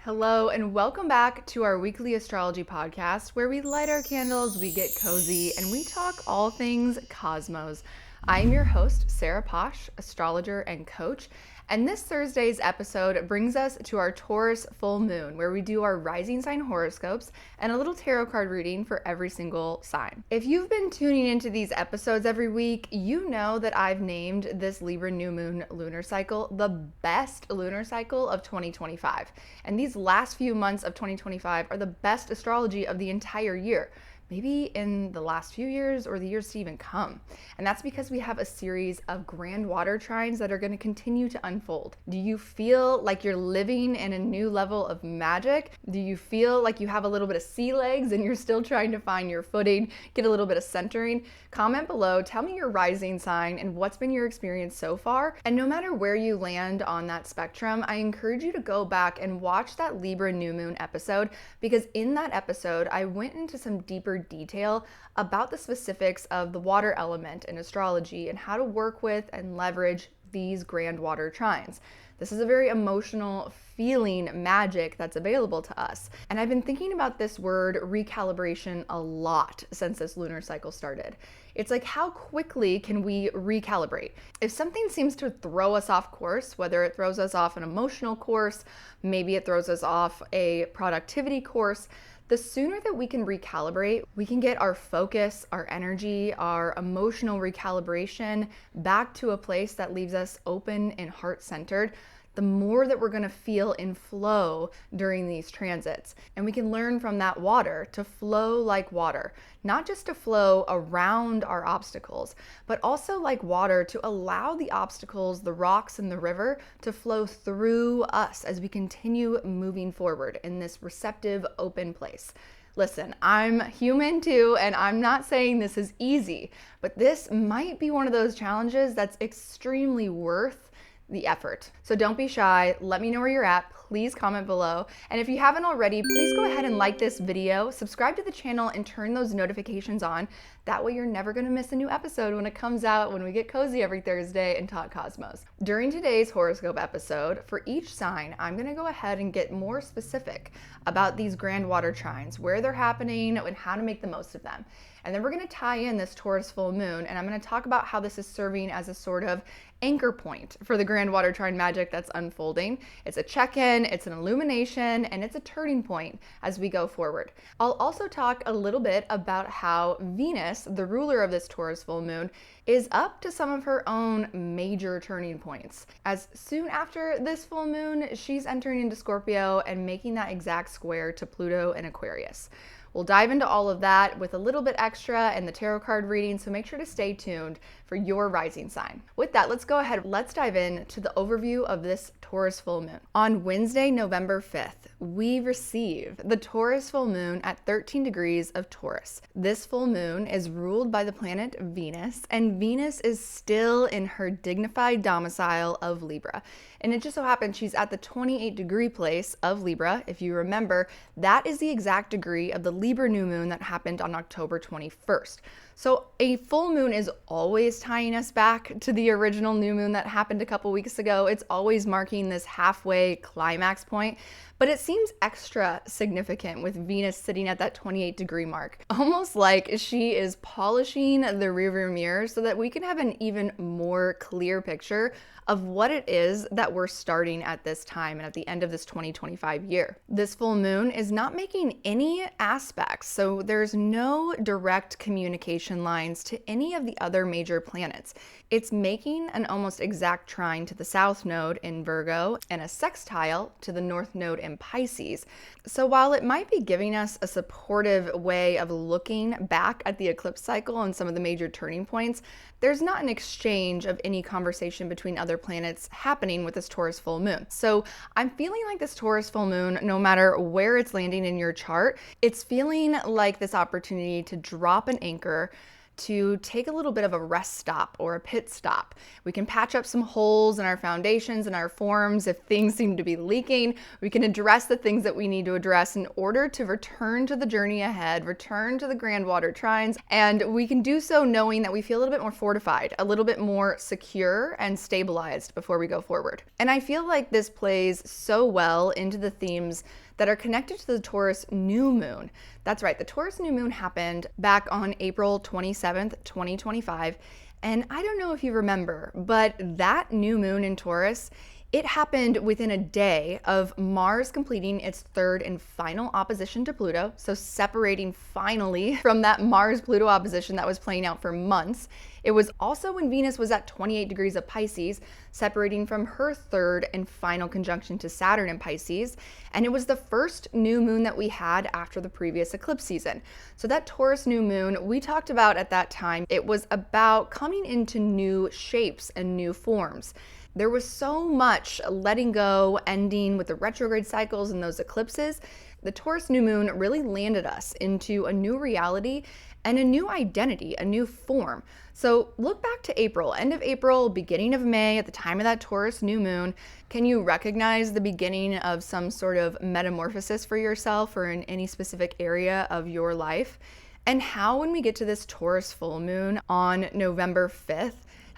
Hello, and welcome back to our weekly astrology podcast where we light our candles, we get cozy, and we talk all things cosmos. I'm your host, Sarah Posh, astrologer and coach. And this Thursday's episode brings us to our Taurus Full Moon, where we do our rising sign horoscopes and a little tarot card reading for every single sign. If you've been tuning into these episodes every week, you know that I've named this Libra new moon lunar cycle the best lunar cycle of 2025. And these last few months of 2025 are the best astrology of the entire year. Maybe in the last few years or the years to even come. And that's because we have a series of grand water trines that are going to continue to unfold. Do you feel like you're living in a new level of magic? Do you feel like you have a little bit of sea legs and you're still trying to find your footing, get a little bit of centering? Comment below, tell me your rising sign and what's been your experience so far. And no matter where you land on that spectrum, I encourage you to go back and watch that Libra new moon episode, because in that episode, I went into some deeper detail about the specifics of the water element in astrology and how to work with and leverage these grand water trines. This is a very emotional feeling magic that's available to us. And I've been thinking about this word recalibration a lot since this lunar cycle started. It's like, how quickly can we recalibrate? If something seems to throw us off course, whether it throws us off an emotional course, maybe it throws us off a productivity course, the sooner that we can recalibrate, we can get our focus, our energy, our emotional recalibration back to a place that leaves us open and heart-centered, the more that we're going to feel in flow during these transits. And we can learn from that water to flow like water, not just to flow around our obstacles, but also like water to allow the obstacles, the rocks and the river to flow through us as we continue moving forward in this receptive, open place. Listen, I'm human too, and I'm not saying this is easy, but this might be one of those challenges that's extremely worth the effort. So don't be shy. Let me know where you're at. Please comment below. And if you haven't already, please go ahead and like this video, subscribe to the channel, and turn those notifications on. That way you're never gonna miss a new episode when it comes out, when we get cozy every Thursday and talk cosmos. During today's horoscope episode, for each sign, I'm gonna go ahead and get more specific about these grand water trines, where they're happening, and how to make the most of them. And then we're gonna tie in this Taurus full moon, and I'm gonna talk about how this is serving as a sort of anchor point for the grand water trine magic that's unfolding. It's a check-in, it's an illumination, and it's a turning point as we go forward. I'll also talk a little bit about how Venus, the ruler of this Taurus full moon, is up to some of her own major turning points. As soon after this full moon, she's entering into Scorpio and making that exact square to Pluto and Aquarius. We'll dive into all of that with a little bit extra in the tarot card reading, so make sure to stay tuned for your rising sign. With that, let's go ahead. Let's dive in to the overview of this Taurus full moon. On Wednesday, November 5th, we receive the Taurus full moon at 13 degrees of Taurus. This full moon is ruled by the planet Venus, and Venus is still in her dignified domicile of Libra. And it just so happens she's at the 28-degree place of Libra. If you remember, that is the exact degree of the Libra new moon that happened on October 21st. So a full moon is always tying us back to the original new moon that happened a couple weeks ago. It's always marking this halfway climax point, but it seems extra significant with Venus sitting at that 28-degree mark. Almost like she is polishing the rearview mirror so that we can have an even more clear picture of what it is that we're starting at this time and at the end of this 2025 year. This full moon is not making any aspects, so there's no direct communication lines to any of the other major planets. It's making an almost exact trine to the south node in Virgo and a sextile to the north node in Pisces. So while it might be giving us a supportive way of looking back at the eclipse cycle and some of the major turning points, there's not an exchange of any conversation between other planets happening with this Taurus full moon. So I'm feeling like this Taurus full moon, no matter where it's landing in your chart, it's feeling like this opportunity to drop an anchor, to take a little bit of a rest stop or a pit stop. We can patch up some holes in our foundations and our forms if things seem to be leaking. We can address the things that we need to address in order to return to the journey ahead, return to the grand water trines, and we can do so knowing that we feel a little bit more fortified, a little bit more secure and stabilized before we go forward. And I feel like this plays so well into the themes that are connected to the Taurus new moon. That's right, the Taurus new moon happened back on April 27th, 2025. And I don't know if you remember, but that new moon in Taurus, it happened within a day of Mars completing its third and final opposition to Pluto, so separating finally from that Mars-Pluto opposition that was playing out for months. It was also when Venus was at 28 degrees of Pisces, separating from her third and final conjunction to Saturn in Pisces, and it was the first new moon that we had after the previous eclipse season. So that Taurus new moon, we talked about at that time, it was about coming into new shapes and new forms. There was so much letting go, ending with the retrograde cycles and those eclipses. The Taurus new moon really landed us into a new reality and a new identity, a new form. So look back to April, end of April, beginning of May, at the time of that Taurus new moon. Can you recognize the beginning of some sort of metamorphosis for yourself or in any specific area of your life? And how, when we get to this Taurus full moon on November 5th,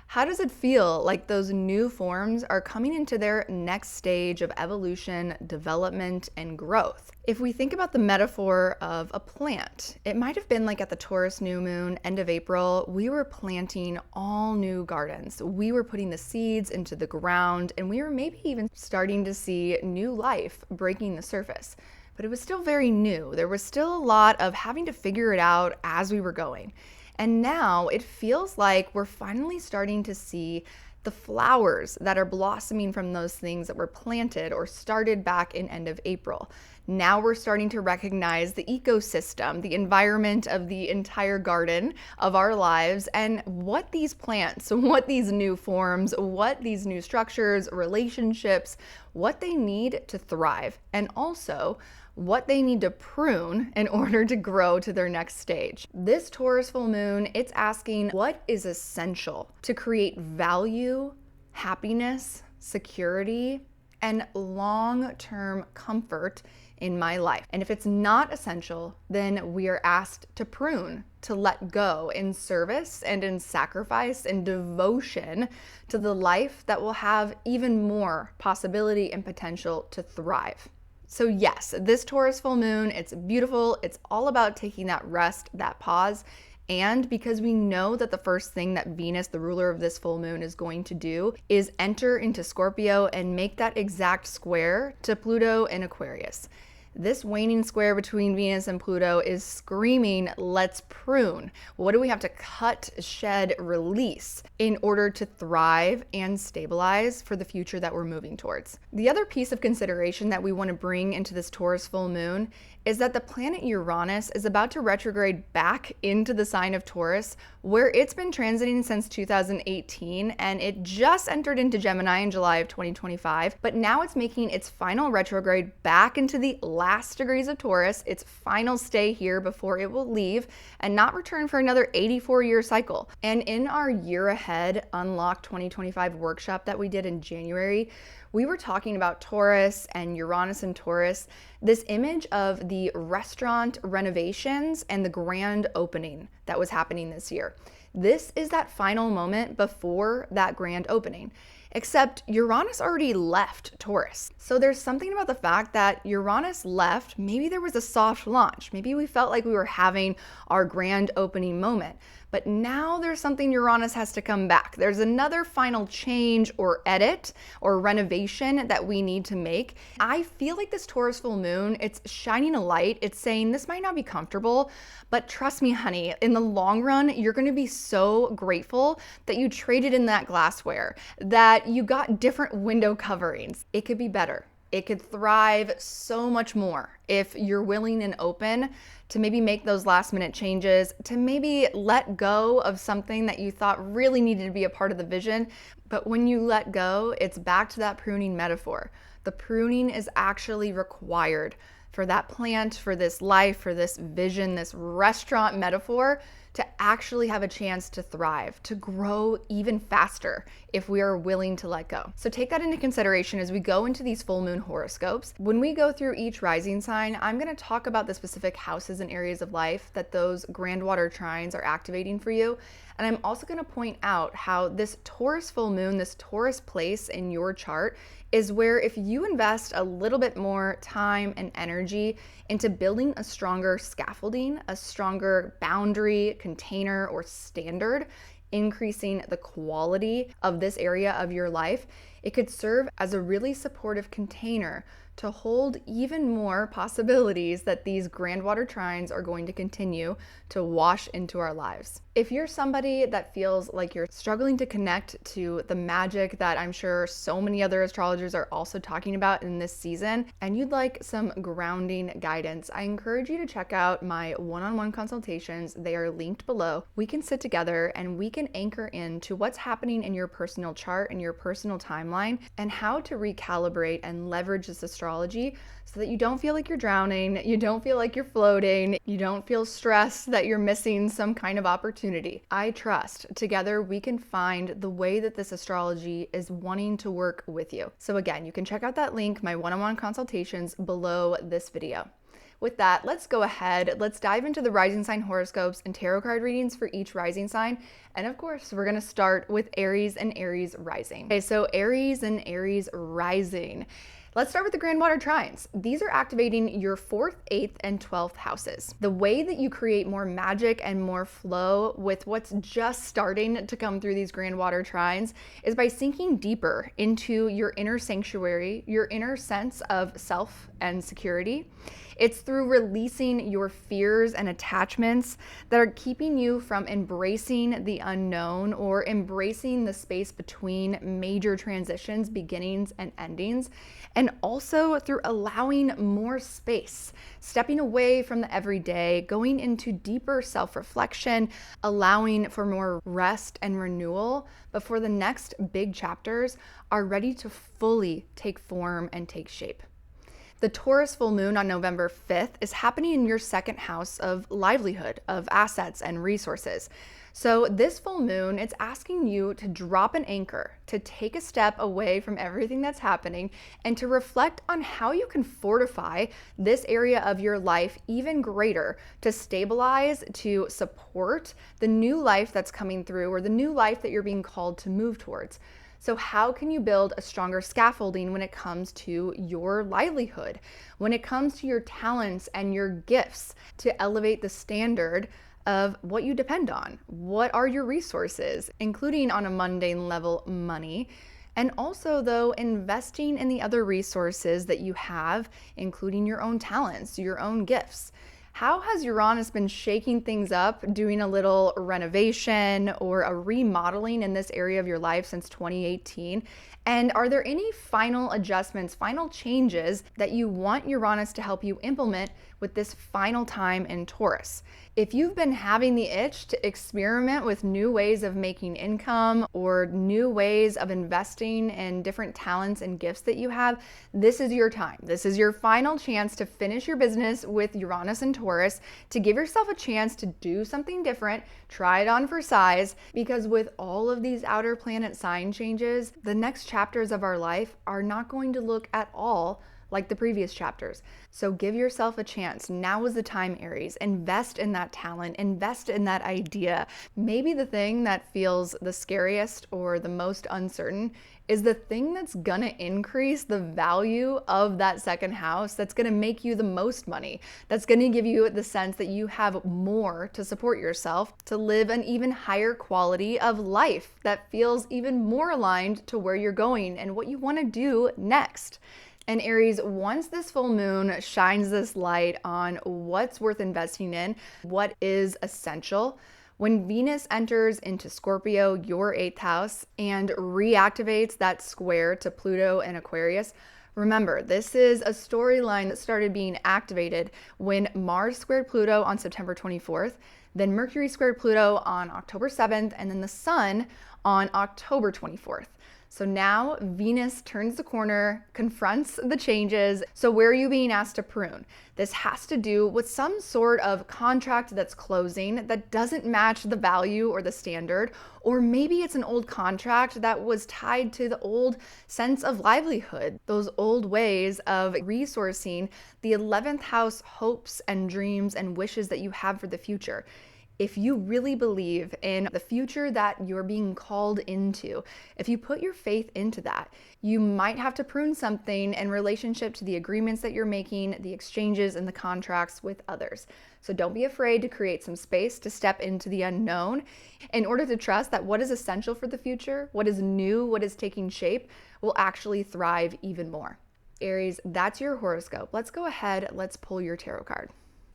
how does it feel like those new forms are coming into their next stage of evolution, development, and growth? If we think about the metaphor of a plant, it might have been like at the Taurus new moon, end of April, we were planting all new gardens. We were putting the seeds into the ground, and we were maybe even starting to see new life breaking the surface. But it was still very new. There was still a lot of having to figure it out as we were going. And now it feels like we're finally starting to see the flowers that are blossoming from those things that were planted or started back in end of April. Now we're starting to recognize the ecosystem, the environment of the entire garden of our lives, and what these plants, what these new forms, what these new structures, relationships, what they need to thrive, and also what they need to prune in order to grow to their next stage. This Taurus full moon, it's asking what is essential to create value, happiness, security, and long-term comfort in my life. And if it's not essential, then we are asked to prune, to let go in service and in sacrifice and devotion to the life that will have even more possibility and potential to thrive. So yes, this Taurus full moon, it's beautiful. It's all about taking that rest, that pause. And because we know that the first thing that Venus, the ruler of this full moon, is going to do is enter into Scorpio and make that exact square to Pluto in Aquarius. This waning square between Venus and Pluto is screaming, let's prune. What do we have to cut, shed, release in order to thrive and stabilize for the future that we're moving towards? The other piece of consideration that we want to bring into this Taurus full moon is that the planet Uranus is about to retrograde back into the sign of Taurus, where it's been transiting since 2018, and it just entered into Gemini in July of 2025, but now it's making its final retrograde back into the last degrees of Taurus, its final stay here before it will leave and not return for another 84-year cycle. And in our Year Ahead Unlock 2025 workshop that we did in January, we were talking about Taurus and Uranus and Taurus, this image of the restaurant renovations and the grand opening that was happening this year. This is that final moment before that grand opening. Except Uranus already left Taurus. So there's something about the fact that Uranus left, maybe there was a soft launch. Maybe we felt like we were having our grand opening moment. But now there's something Uranus has to come back. There's another final change or edit or renovation that we need to make. I feel like this Taurus full moon, it's shining a light. It's saying this might not be comfortable, but trust me, honey, in the long run, you're gonna be so grateful that you traded in that glassware, that you got different window coverings. It could be better. It could thrive so much more if you're willing and open to maybe make those last minute changes, to maybe let go of something that you thought really needed to be a part of the vision. But when you let go, it's back to that pruning metaphor. The pruning is actually required for that plant, for this life, for this vision, this restaurant metaphor to actually have a chance to thrive, to grow even faster if we are willing to let go. So take that into consideration as we go into these full moon horoscopes. When we go through each rising sign, I'm going to talk about the specific houses and areas of life that those grand water trines are activating for you. And I'm also going to point out how this Taurus full moon, this Taurus place in your chart, is where if you invest a little bit more time and energy into building a stronger scaffolding, a stronger boundary, container, or standard, increasing the quality of this area of your life, it could serve as a really supportive container to hold even more possibilities that these grand water trines are going to continue to wash into our lives. If you're somebody that feels like you're struggling to connect to the magic that I'm sure so many other astrologers are also talking about in this season, and you'd like some grounding guidance, I encourage you to check out my one-on-one consultations. They are linked below. We can sit together and we can anchor into what's happening in your personal chart and your personal timeline and how to recalibrate and leverage this astrology so that you don't feel like you're drowning, you don't feel like you're floating, you don't feel stressed that you're missing some kind of opportunity. I trust together we can find the way that this astrology is wanting to work with you. So again, you can check out that link, my one-on-one consultations, below this video. With that, let's go ahead. Let's dive into the rising sign horoscopes and tarot card readings for each rising sign. And of course, we're going to start with Aries and Aries rising. Okay, so Aries and Aries rising. Let's start with the grand water trines. These are activating your 4th, 8th, and 12th houses. The way that you create more magic and more flow with what's just starting to come through these grand water trines is by sinking deeper into your inner sanctuary, your inner sense of self and security. It's through releasing your fears and attachments that are keeping you from embracing the unknown or embracing the space between major transitions, beginnings, and endings. And also through allowing more space, stepping away from the everyday, going into deeper self-reflection, allowing for more rest and renewal before the next big chapters are ready to fully take form and take shape. The Taurus full moon on November 5th is happening in your 2nd house of livelihood, of assets and resources. So this full moon, it's asking you to drop an anchor, to take a step away from everything that's happening, and to reflect on how you can fortify this area of your life even greater to stabilize, to support the new life that's coming through or the new life that you're being called to move towards. So how can you build a stronger scaffolding when it comes to your livelihood, when it comes to your talents and your gifts to elevate the standard of what you depend on? What are your resources, including on a mundane level, money, and also though investing in the other resources that you have, including your own talents, your own gifts. How has Uranus been shaking things up, doing a little renovation or a remodeling in this area of your life since 2018? And are there any final adjustments, final changes that you want Uranus to help you implement with this final time in Taurus? If you've been having the itch to experiment with new ways of making income or new ways of investing in different talents and gifts that you have, this is your time. This is your final chance to finish your business with Uranus and Taurus, to give yourself a chance to do something different, try it on for size, because with all of these outer planet sign changes, the next chapters of our life are not going to look at all like the previous chapters. So give yourself a chance. Now is the time, Aries. Invest in that talent, invest in that idea. Maybe the thing that feels the scariest or the most uncertain is the thing that's gonna increase the value of that 2nd house, that's gonna make you the most money, that's gonna give you the sense that you have more to support yourself, to live an even higher quality of life that feels even more aligned to where you're going and what you wanna do next. And Aries, once this full moon shines this light on what's worth investing in, what is essential, when Venus enters into Scorpio, your 8th house, and reactivates that square to Pluto and Aquarius, remember, this is a storyline that started being activated when Mars squared Pluto on September 24th, then Mercury squared Pluto on October 7th, and then the Sun on October 24th. So now Venus turns the corner, confronts the changes. So where are you being asked to prune? This has to do with some sort of contract that's closing that doesn't match the value or the standard, or maybe it's an old contract that was tied to the old sense of livelihood, those old ways of resourcing the 11th house hopes and dreams and wishes that you have for the future. If you really believe in the future that you're being called into, if you put your faith into that, you might have to prune something in relationship to the agreements that you're making, the exchanges and the contracts with others. So don't be afraid to create some space to step into the unknown in order to trust that what is essential for the future, what is new, what is taking shape, will actually thrive even more. Aries, that's your horoscope. Let's go ahead, let's pull your tarot card.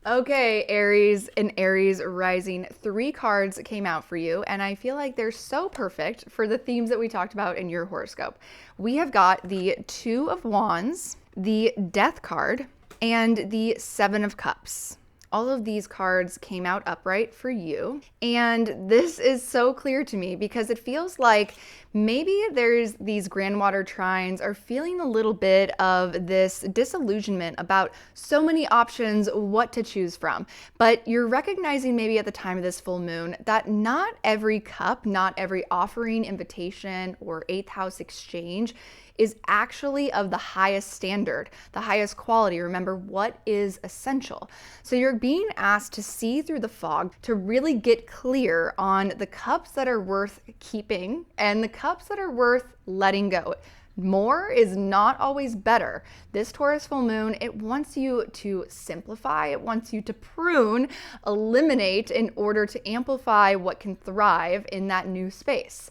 Okay, Aries and Aries rising, 3 cards came out for you, and I feel like they're so perfect for the themes that we talked about in your horoscope. We have got the 2 of Wands, the Death card, and the 7 of Cups. All of these cards came out upright for you, and this is so clear to me because it feels like maybe there's these grandwater trines are feeling a little bit of this disillusionment about so many options what to choose from. But you're recognizing maybe at the time of this full moon that not every cup, not every offering, invitation, or 8th house exchange is actually of the highest standard, the highest quality. Remember, what is essential? So you're being asked to see through the fog, to really get clear on the cups that are worth keeping and the cups that are worth letting go. More is not always better. This Taurus full moon, it wants you to simplify, it wants you to prune, eliminate in order to amplify what can thrive in that new space.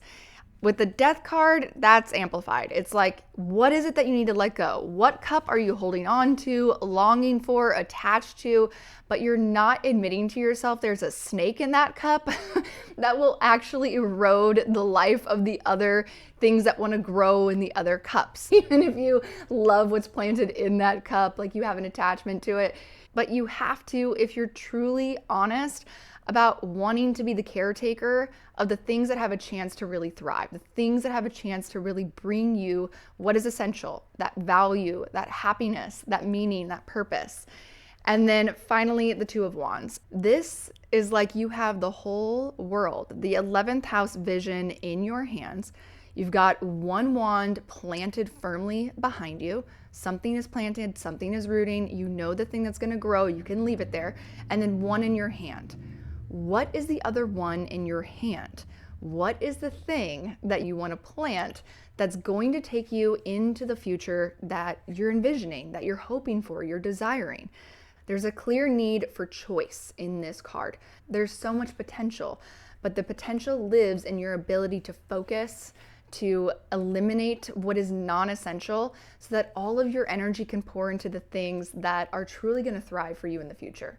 With the Death card, that's amplified. It's like, what is it that you need to let go? What cup are you holding on to, longing for, attached to, but you're not admitting to yourself there's a snake in that cup that will actually erode the life of the other things that want to grow in the other cups. Even if you love what's planted in that cup, like you have an attachment to it, but you have to, if you're truly honest about wanting to be the caretaker of the things that have a chance to really thrive, the things that have a chance to really bring you what is essential, that value, that happiness, that meaning, that purpose. And then finally, the 2 of Wands. This is like you have the whole world, the 11th house vision in your hands. You've got 1 wand planted firmly behind you. Something is planted, something is rooting. You know the thing that's going to grow. You can leave it there. And then 1 in your hand. What is the other 1 in your hand? What is the thing that you want to plant that's going to take you into the future that you're envisioning, that you're hoping for, you're desiring? There's a clear need for choice in this card. There's so much potential, but the potential lives in your ability to focus, to eliminate what is non-essential so that all of your energy can pour into the things that are truly going to thrive for you in the future.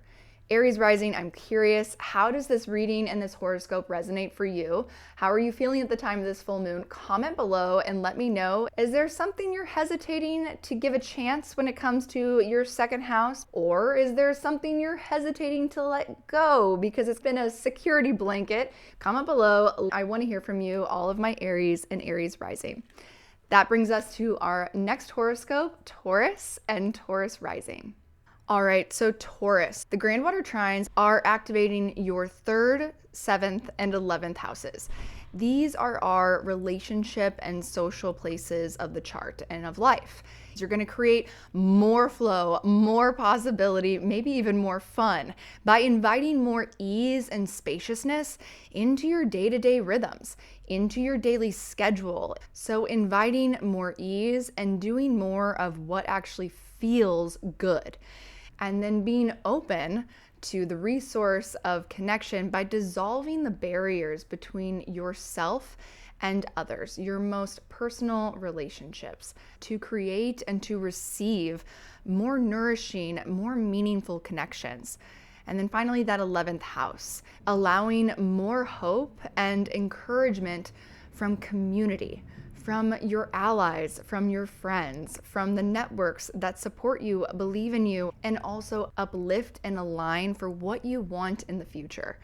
Aries rising, I'm curious, how does this reading and this horoscope resonate for you? How are you feeling at the time of this full moon? Comment below and let me know. Is there something you're hesitating to give a chance when it comes to your 2nd house? Or is there something you're hesitating to let go because it's been a security blanket? Comment below. I want to hear from you, all of my Aries and Aries rising. That brings us to our next horoscope, Taurus and Taurus rising. All right, so Taurus, the grandwater trines are activating your 3rd, 7th, and 11th houses. These are our relationship and social places of the chart and of life. You're going to create more flow, more possibility, maybe even more fun by inviting more ease and spaciousness into your day-to-day rhythms, into your daily schedule. So inviting more ease and doing more of what actually feels good. And then being open to the resource of connection by dissolving the barriers between yourself and others, your most personal relationships, to create and to receive more nourishing, more meaningful connections. And then finally, that 11th house, allowing more hope and encouragement from community, from your allies, from your friends, from the networks that support you, believe in you, and also uplift and align for what you want in the future.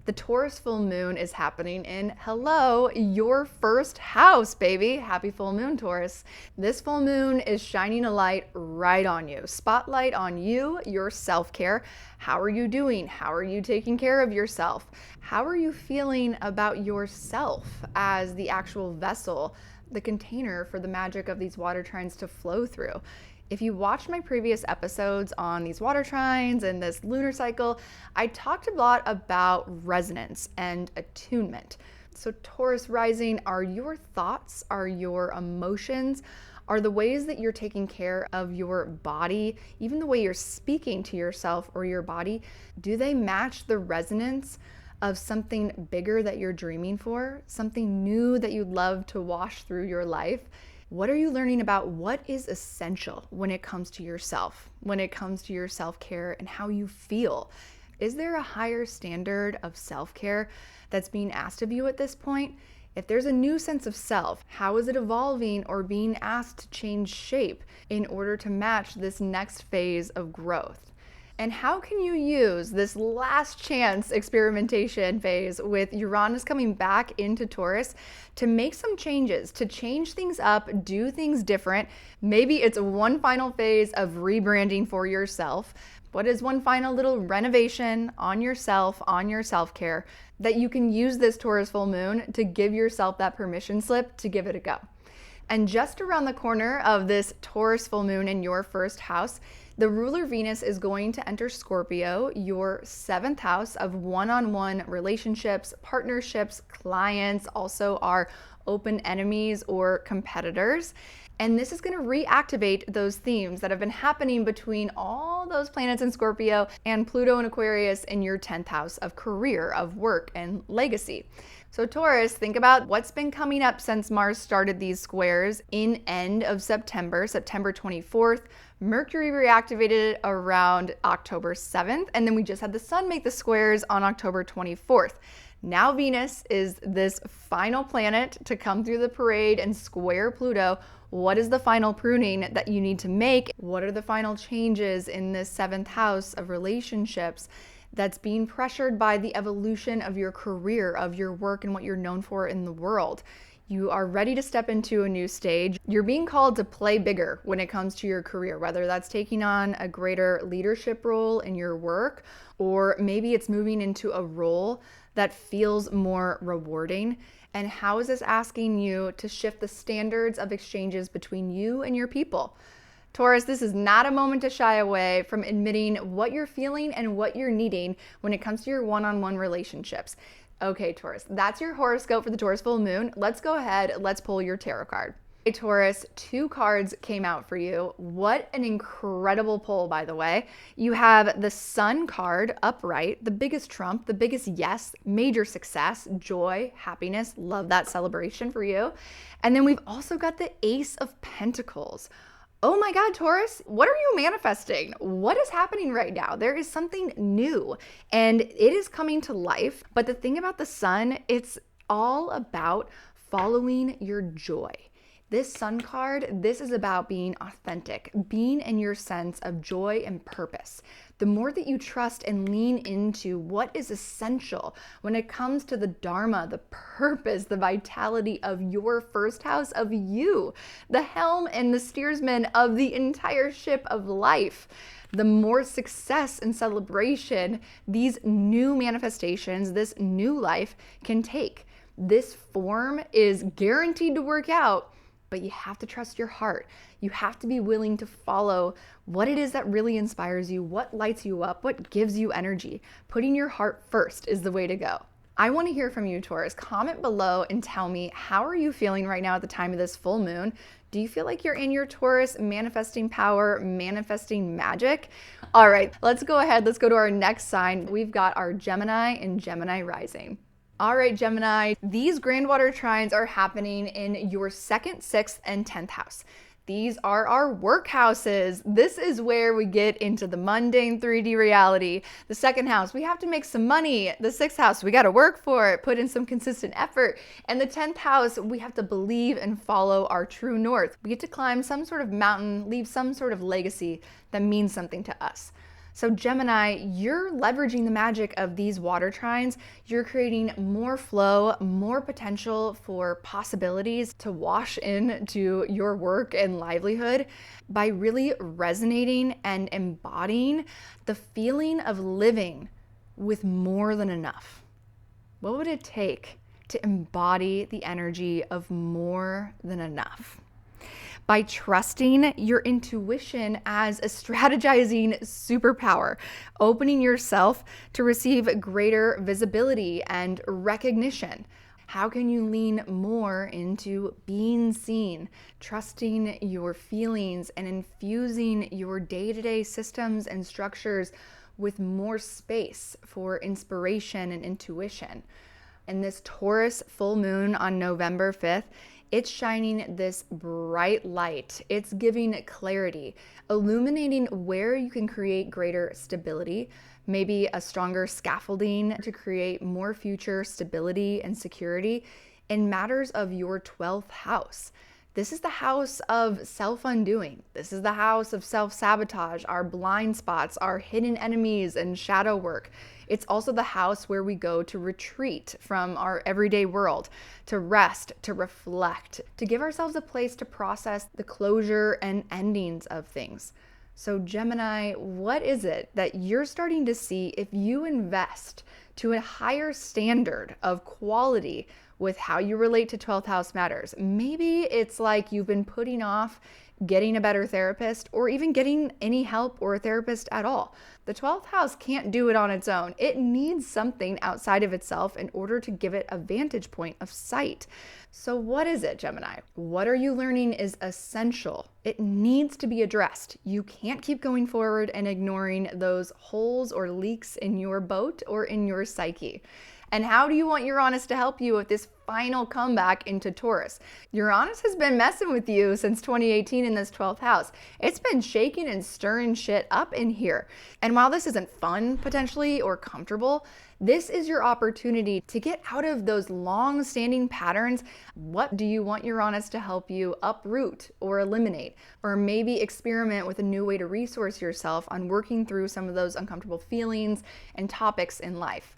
The Taurus full moon is happening in, hello, your first house, baby. Happy full moon, Taurus. This full moon is shining a light right on you. Spotlight on you, your self-care. How are you doing? How are you taking care of yourself? How are you feeling about yourself as the actual vessel, the container for the magic of these water trines to flow through? If you watched my previous episodes on these water trines and this lunar cycle, I talked a lot about resonance and attunement. So Taurus rising, are your thoughts, are your emotions, are the ways that you're taking care of your body, even the way you're speaking to yourself or your body, do they match the resonance of something bigger that you're dreaming for, something new that you'd love to wash through your life? What are you learning about what is essential when it comes to yourself, when it comes to your self-care and how you feel? Is there a higher standard of self-care that's being asked of you at this point? If there's a new sense of self, how is it evolving or being asked to change shape in order to match this next phase of growth? And how can you use this last chance experimentation phase with Uranus coming back into Taurus to make some changes, to change things up, do things different? Maybe it's one final phase of rebranding for yourself. What is one final little renovation on yourself, on your self-care, that you can use this Taurus full moon to give yourself that permission slip to give it a go? And just around the corner of this Taurus full moon in your first house, the ruler Venus is going to enter Scorpio, your 7th house of one-on-one relationships, partnerships, clients, also our open enemies or competitors. And this is going to reactivate those themes that have been happening between all those planets in Scorpio and Pluto and Aquarius in your 10th house of career, of work, and legacy. So Taurus, think about what's been coming up since Mars started these squares in end of September, September 24th. Mercury reactivated around October 7th, and then we just had the Sun make the squares on October 24th. Now Venus is this final planet to come through the parade and square Pluto. What is the final pruning that you need to make? What are the final changes in this 7th house of relationships that's being pressured by the evolution of your career, of your work, and what you're known for in the world? You are ready to step into a new stage. You're being called to play bigger when it comes to your career, whether that's taking on a greater leadership role in your work, or maybe it's moving into a role that feels more rewarding. And how is this asking you to shift the standards of exchanges between you and your people? Taurus, this is not a moment to shy away from admitting what you're feeling and what you're needing when it comes to your one-on-one relationships. Okay, Taurus, that's your horoscope for the Taurus full moon. Let's go ahead, let's pull your tarot card. Hey, Taurus, 2 cards came out for you. What an incredible pull, by the way. You have the Sun card upright, the biggest trump, the biggest yes, major success, joy, happiness. Love that celebration for you. And then we've also got the Ace of Pentacles. Oh my God, Taurus, what are you manifesting? What is happening right now? There is something new and it is coming to life. But the thing about the Sun, it's all about following your joy. This Sun card, this is about being authentic, being in your sense of joy and purpose. The more that you trust and lean into what is essential when it comes to the Dharma, the purpose, the vitality of your first house, of you, the helm and the steersman of the entire ship of life, the more success and celebration these new manifestations, this new life can take. This form is guaranteed to work out, but you have to trust your heart. You have to be willing to follow what it is that really inspires you, what lights you up, what gives you energy. Putting your heart first is the way to go. I want to hear from you, Taurus. Comment below and tell me, how are you feeling right now at the time of this full moon? Do you feel like you're in your Taurus manifesting power, manifesting magic? All right, let's go ahead. Let's go to our next sign. We've got our Gemini and Gemini rising. All right, Gemini, these grand water trines are happening in your 2nd, 6th, and 10th house. These are our work houses. This is where we get into the mundane 3D reality. The 2nd house, we have to make some money. The 6th house, we got to work for it, put in some consistent effort. And the 10th house, we have to believe and follow our true north. We get to climb some sort of mountain, leave some sort of legacy that means something to us. So Gemini, you're leveraging the magic of these water trines. You're creating more flow, more potential for possibilities to wash into your work and livelihood by really resonating and embodying the feeling of living with more than enough. What would it take to embody the energy of more than enough? By trusting your intuition as a strategizing superpower, opening yourself to receive greater visibility and recognition. How can you lean more into being seen, trusting your feelings, and infusing your day-to-day systems and structures with more space for inspiration and intuition? And this Taurus full moon on November 5th, it's shining this bright light. It's giving clarity, illuminating where you can create greater stability, maybe a stronger scaffolding to create more future stability and security in matters of your 12th house. This is the house of self-undoing. This is the house of self-sabotage, our blind spots, our hidden enemies, and shadow work. It's also the house where we go to retreat from our everyday world, to rest, to reflect, to give ourselves a place to process the closure and endings of things. So Gemini, what is it that you're starting to see if you invest to a higher standard of quality with how you relate to 12th house matters? Maybe it's like you've been putting off getting a better therapist or even getting any help or a therapist at all. The 12th house can't do it on its own. It needs something outside of itself in order to give it a vantage point of sight. So what is it, Gemini? What are you learning is essential. It needs to be addressed. You can't keep going forward and ignoring those holes or leaks in your boat or in your psyche. And how do you want Uranus to help you with this final comeback into Taurus? Uranus has been messing with you since 2018 in this 12th house. It's been shaking and stirring shit up in here. And while this isn't fun, potentially, or comfortable, this is your opportunity to get out of those long-standing patterns. What do you want Uranus to help you uproot or eliminate? Or maybe experiment with a new way to resource yourself on working through some of those uncomfortable feelings and topics in life.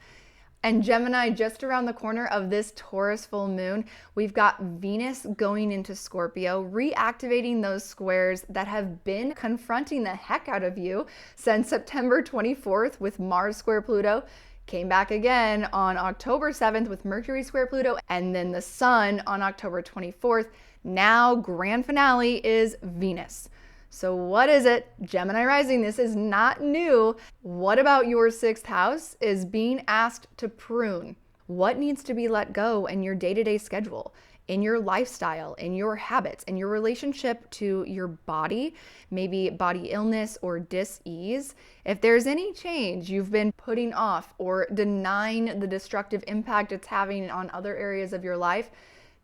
And Gemini, just around the corner of this Taurus full moon, we've got Venus going into Scorpio, reactivating those squares that have been confronting the heck out of you since September 24th with Mars square Pluto. Came back again on October 7th with Mercury square Pluto, and then the Sun on October 24th. Now, grand finale is Venus. So what is it? Gemini rising, this is not new. What about your 6th house is being asked to prune? What needs to be let go in your day-to-day schedule, in your lifestyle, in your habits, in your relationship to your body, maybe body illness or dis-ease? If there's any change you've been putting off or denying the destructive impact it's having on other areas of your life,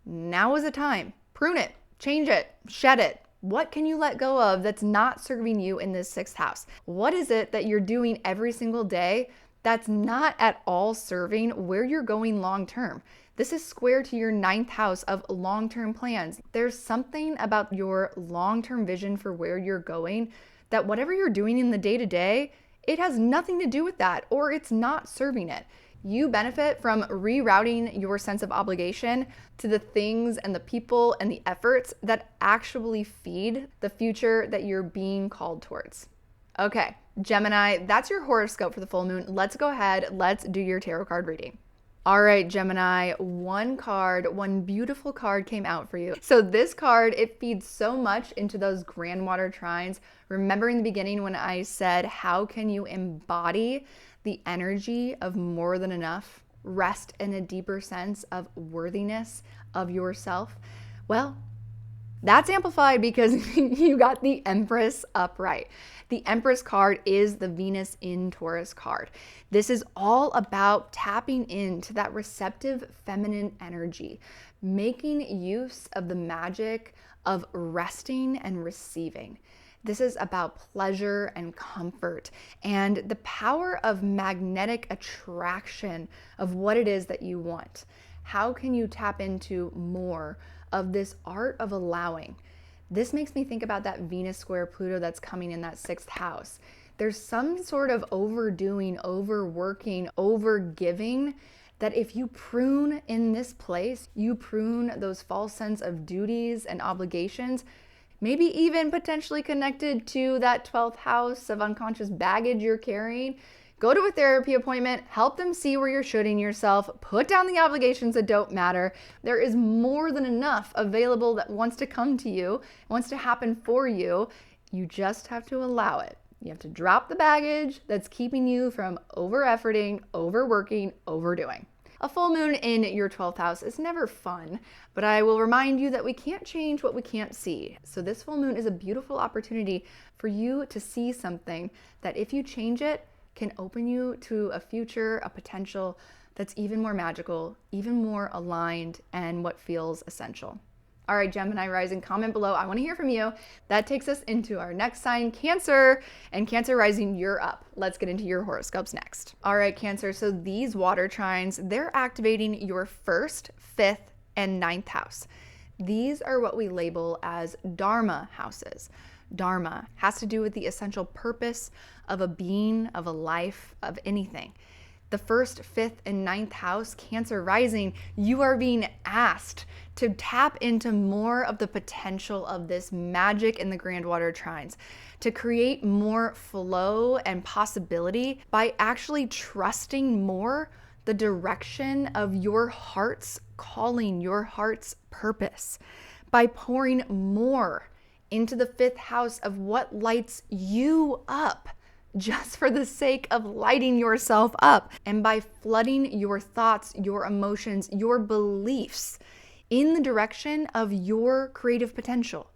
now is the time. Prune it, change it, shed it. What can you let go of that's not serving you in this 6th house? What is it that you're doing every single day that's not at all serving where you're going long term? This is square to your 9th house of long-term plans. There's something about your long-term vision for where you're going that whatever you're doing in the day-to-day, it has nothing to do with that, or it's not serving it. You benefit from rerouting your sense of obligation to the things and the people and the efforts that actually feed the future that you're being called towards. Okay, Gemini, that's your horoscope for the full moon. Let's go ahead. Let's do your tarot card reading. All right, Gemini, one beautiful card came out for you. So this card, it feeds so much into those grand water trines. Remember in the beginning when I said, how can you embody the energy of more than enough, rest in a deeper sense of worthiness of yourself? Well, that's amplified because you got the Empress upright. The Empress card is the Venus in Taurus card. This is all about tapping into that receptive feminine energy, making use of the magic of resting and receiving. This is about pleasure and comfort and the power of magnetic attraction of what it is that you want. How can you tap into more of this art of allowing? This makes me think about that Venus square Pluto that's coming in that 6th house. There's some sort of overdoing, overworking, overgiving that if you prune in this place, you prune those false sense of duties and obligations, maybe even potentially connected to that 12th house of unconscious baggage you're carrying. Go to a therapy appointment, help them see where you're shooting yourself, put down the obligations that don't matter. There is more than enough available that wants to come to you, wants to happen for you. You just have to allow it. You have to drop the baggage that's keeping you from over-efforting, overworking, overdoing. A full moon in your 12th house is never fun, but I will remind you that we can't change what we can't see. So this full moon is a beautiful opportunity for you to see something that if you change it, can open you to a future, a potential that's even more magical, even more aligned, and what feels essential. All right, Gemini rising, comment below. I want to hear from you. That takes us into our next sign, Cancer. And Cancer rising, you're up. Let's get into your horoscopes next. All right, Cancer. So these water trines, they're activating your 1st, 5th, and 9th house. These are what we label as Dharma houses. Dharma has to do with the essential purpose of a being, of a life, of anything. The 1st, 5th, and 9th house, Cancer rising, you are being asked to tap into more of the potential of this magic in the grand water trines, to create more flow and possibility by actually trusting more the direction of your heart's calling, your heart's purpose, by pouring more into the 5th house of what lights you up, just for the sake of lighting yourself up, and by flooding your thoughts, your emotions, your beliefs in the direction of your creative potential,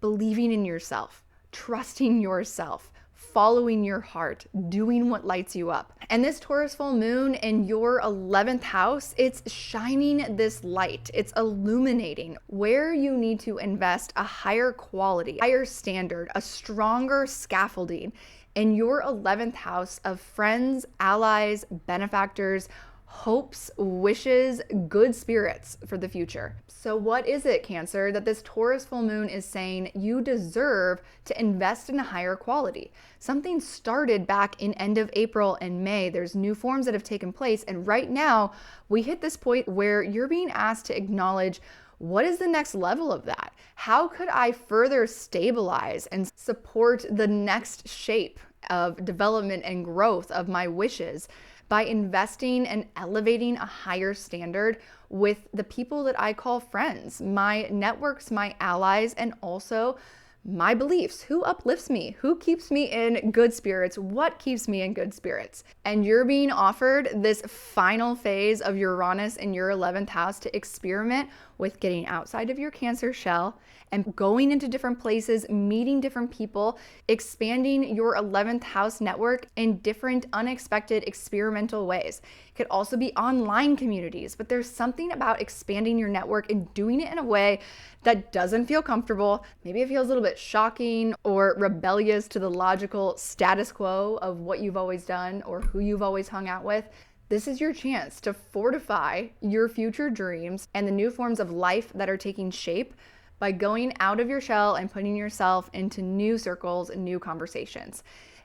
believing in yourself, trusting yourself, following your heart, doing what lights you up. And this Taurus full moon in your 11th house, it's shining this light. It's illuminating where you need to invest a higher quality, higher standard, a stronger scaffolding in your 11th house of friends, allies, benefactors, hopes, wishes, good spirits for the future. So what is it, Cancer, that this Taurus full moon is saying you deserve to invest in a higher quality? Something started back in end of April and May. There's new forms that have taken place. And right now we hit this point where you're being asked to acknowledge, what is the next level of that? How could I further stabilize and support the next shape of development and growth of my wishes by investing and elevating a higher standard with the people that I call friends, my networks, my allies, and also my beliefs? Who uplifts me? Who keeps me in good spirits? What keeps me in good spirits? And you're being offered this final phase of Uranus in your 11th house to experiment with getting outside of your Cancer shell and going into different places, meeting different people, expanding your 11th house network in different unexpected experimental ways. It could also be online communities, but there's something about expanding your network and doing it in a way that doesn't feel comfortable. Maybe it feels a little bit shocking or rebellious to the logical status quo of what you've always done or who you've always hung out with. This is your chance to fortify your future dreams and the new forms of life that are taking shape by going out of your shell and putting yourself into new circles and new conversations.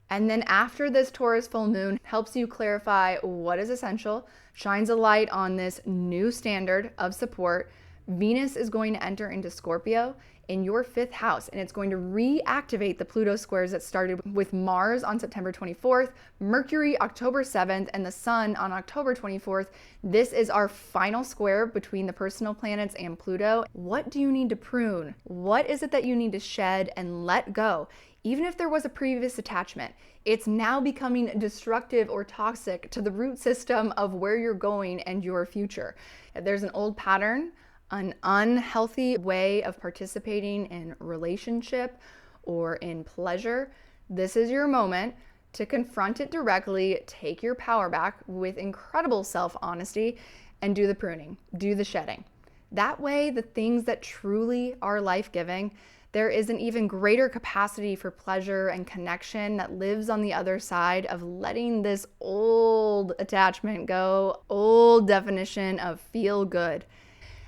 And then after this Taurus full moon helps you clarify what is essential, shines a light on this new standard of support, Venus is going to enter into Scorpio in your 5th house, and it's going to reactivate the Pluto squares that started with Mars on September 24th, Mercury October 7th, and the Sun on October 24th. This is our final square between the personal planets and Pluto. What do you need to prune? What is it that you need to shed and let go? Even if there was a previous attachment, it's now becoming destructive or toxic to the root system of where you're going and your future. If there's an old pattern, an unhealthy way of participating in relationship or in pleasure, this is your moment to confront it directly, take your power back with incredible self-honesty, and do the pruning, do the shedding. That way, the things that truly are life-giving, there is an even greater capacity for pleasure and connection that lives on the other side of letting this old attachment go, old definition of feel good.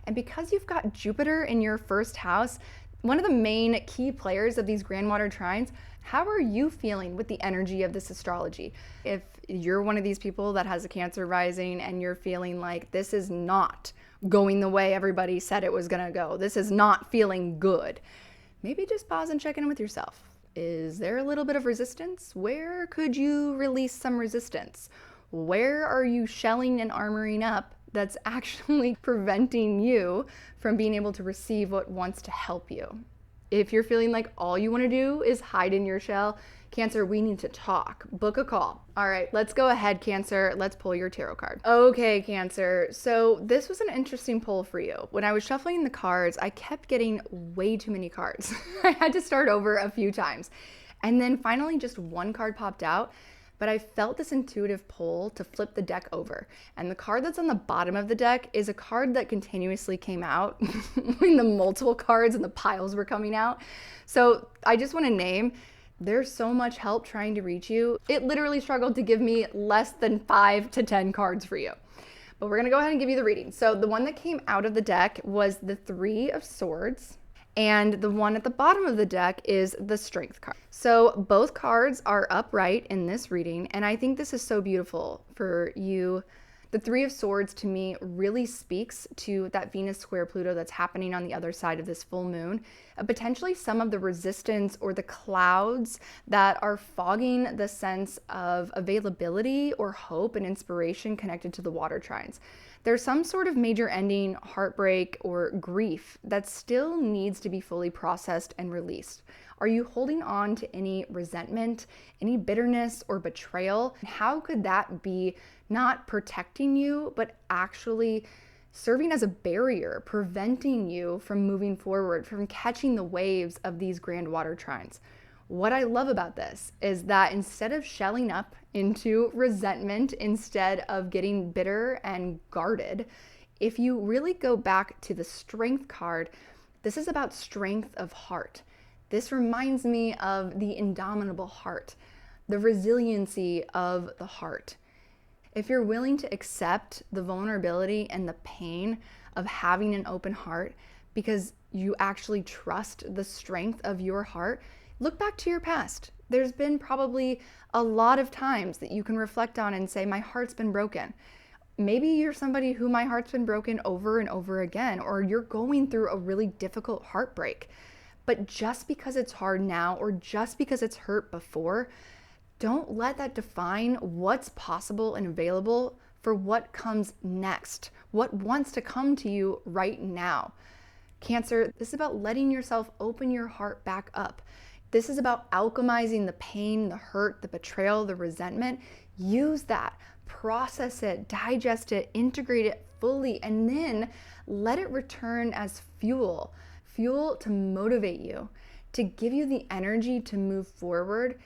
And because you've got Jupiter in your 1st house, one of the main key players of these grand water trines, How are you feeling with the energy of this astrology? If you're one of these people that has a Cancer rising and you're feeling like this is not going the way everybody said it was gonna go, this is not feeling good, maybe just pause and check in with yourself. Is there a little bit of resistance? Where could you release some resistance? Where are you shelling and armoring up that's actually preventing you from being able to receive what wants to help you? If you're feeling like all you want to do is hide in your shell, Cancer, we need to talk. Book a call. All right, let's go ahead, Cancer. Let's pull your tarot card. Okay, Cancer. So this was an interesting pull for you. When I was shuffling the cards, I kept getting way too many cards. I had to start over a few times. And then finally just one card popped out, but I felt this intuitive pull to flip the deck over. And the card that's on the bottom of the deck is a card that continuously came out when the multiple cards and the piles were coming out. So I just want to name, there's so much help trying to reach you. It literally struggled to give me less than 5 to 10 cards for you. But we're gonna go ahead and give you the reading. So the one that came out of the deck was the 3 of Swords. And the one at the bottom of the deck is the Strength card. So both cards are upright in this reading, and I think this is so beautiful for you. The 3 of Swords to me really speaks to that Venus square Pluto that's happening on the other side of this full moon. Potentially some of the resistance or the clouds that are fogging the sense of availability or hope and inspiration connected to the water trines. There's some sort of major ending, heartbreak, or grief that still needs to be fully processed and released. Are you holding on to any resentment, any bitterness, or betrayal? How could that be not protecting you, but actually serving as a barrier, preventing you from moving forward, from catching the waves of these grand water trines? What I love about this is that instead of shelling up into resentment, instead of getting bitter and guarded, if you really go back to the Strength card, this is about strength of heart. This reminds me of the indomitable heart, the resiliency of the heart. If you're willing to accept the vulnerability and the pain of having an open heart because you actually trust the strength of your heart, look back to your past. There's been probably a lot of times that you can reflect on and say, my heart's been broken. Maybe you're somebody who my heart's been broken over and over again, or you're going through a really difficult heartbreak. But just because it's hard now, or just because it's hurt before, don't let that define what's possible and available for what comes next, what wants to come to you right now. Cancer, this is about letting yourself open your heart back up. This is about alchemizing the pain, the hurt, the betrayal, the resentment. Use that, process it, digest it, integrate it fully, and then let it return as fuel to motivate you, to give you the energy to move forward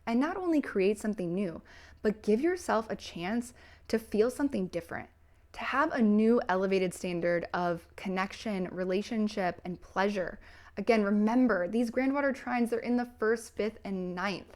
and not only create something new, but give yourself a chance to feel something different, to have a new elevated standard of connection, relationship, and pleasure. Again, remember, these grand water trines, they're in the 1st, 5th, and 9th.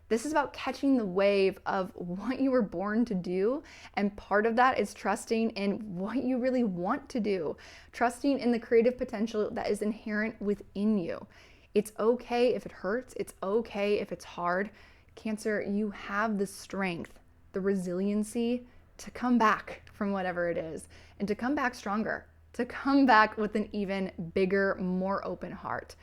This is about catching the wave of what you were born to do. And part of that is trusting in what you really want to do, trusting in the creative potential that is inherent within you. It's okay if it hurts. It's okay if it's hard. Cancer, you have the strength, the resiliency to come back from whatever it is and to come back stronger, to come back with an even bigger, more open heart.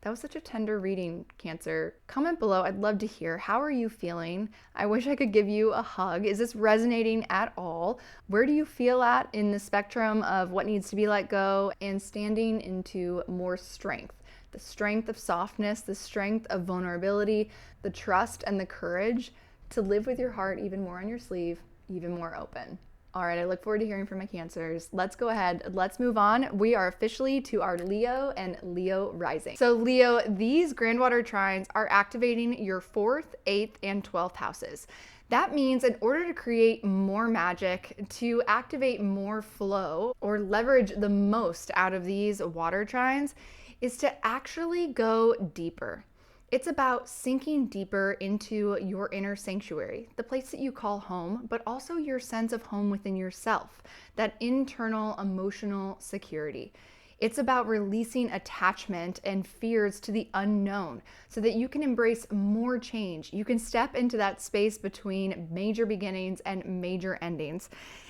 That was such a tender reading, Cancer. Comment below. I'd love to hear. How are you feeling? I wish I could give you a hug. Is this resonating at all? Where do you feel at in the spectrum of what needs to be let go and standing into more strength? The strength of softness, the strength of vulnerability, the trust and the courage to live with your heart even more on your sleeve, even more open. All right, I look forward to hearing from my Cancers. Let's go ahead, let's move on. We are officially to our Leo and Leo rising. So Leo, these grand water trines are activating your 4th, 8th, and 12th houses. That means in order to create more magic, to activate more flow, or leverage the most out of these water trines, is to actually go deeper. It's about sinking deeper into your inner sanctuary, the place that you call home, but also your sense of home within yourself, that internal emotional security. It's about releasing attachment and fears to the unknown so that you can embrace more change. You can step into that space between major beginnings and major endings.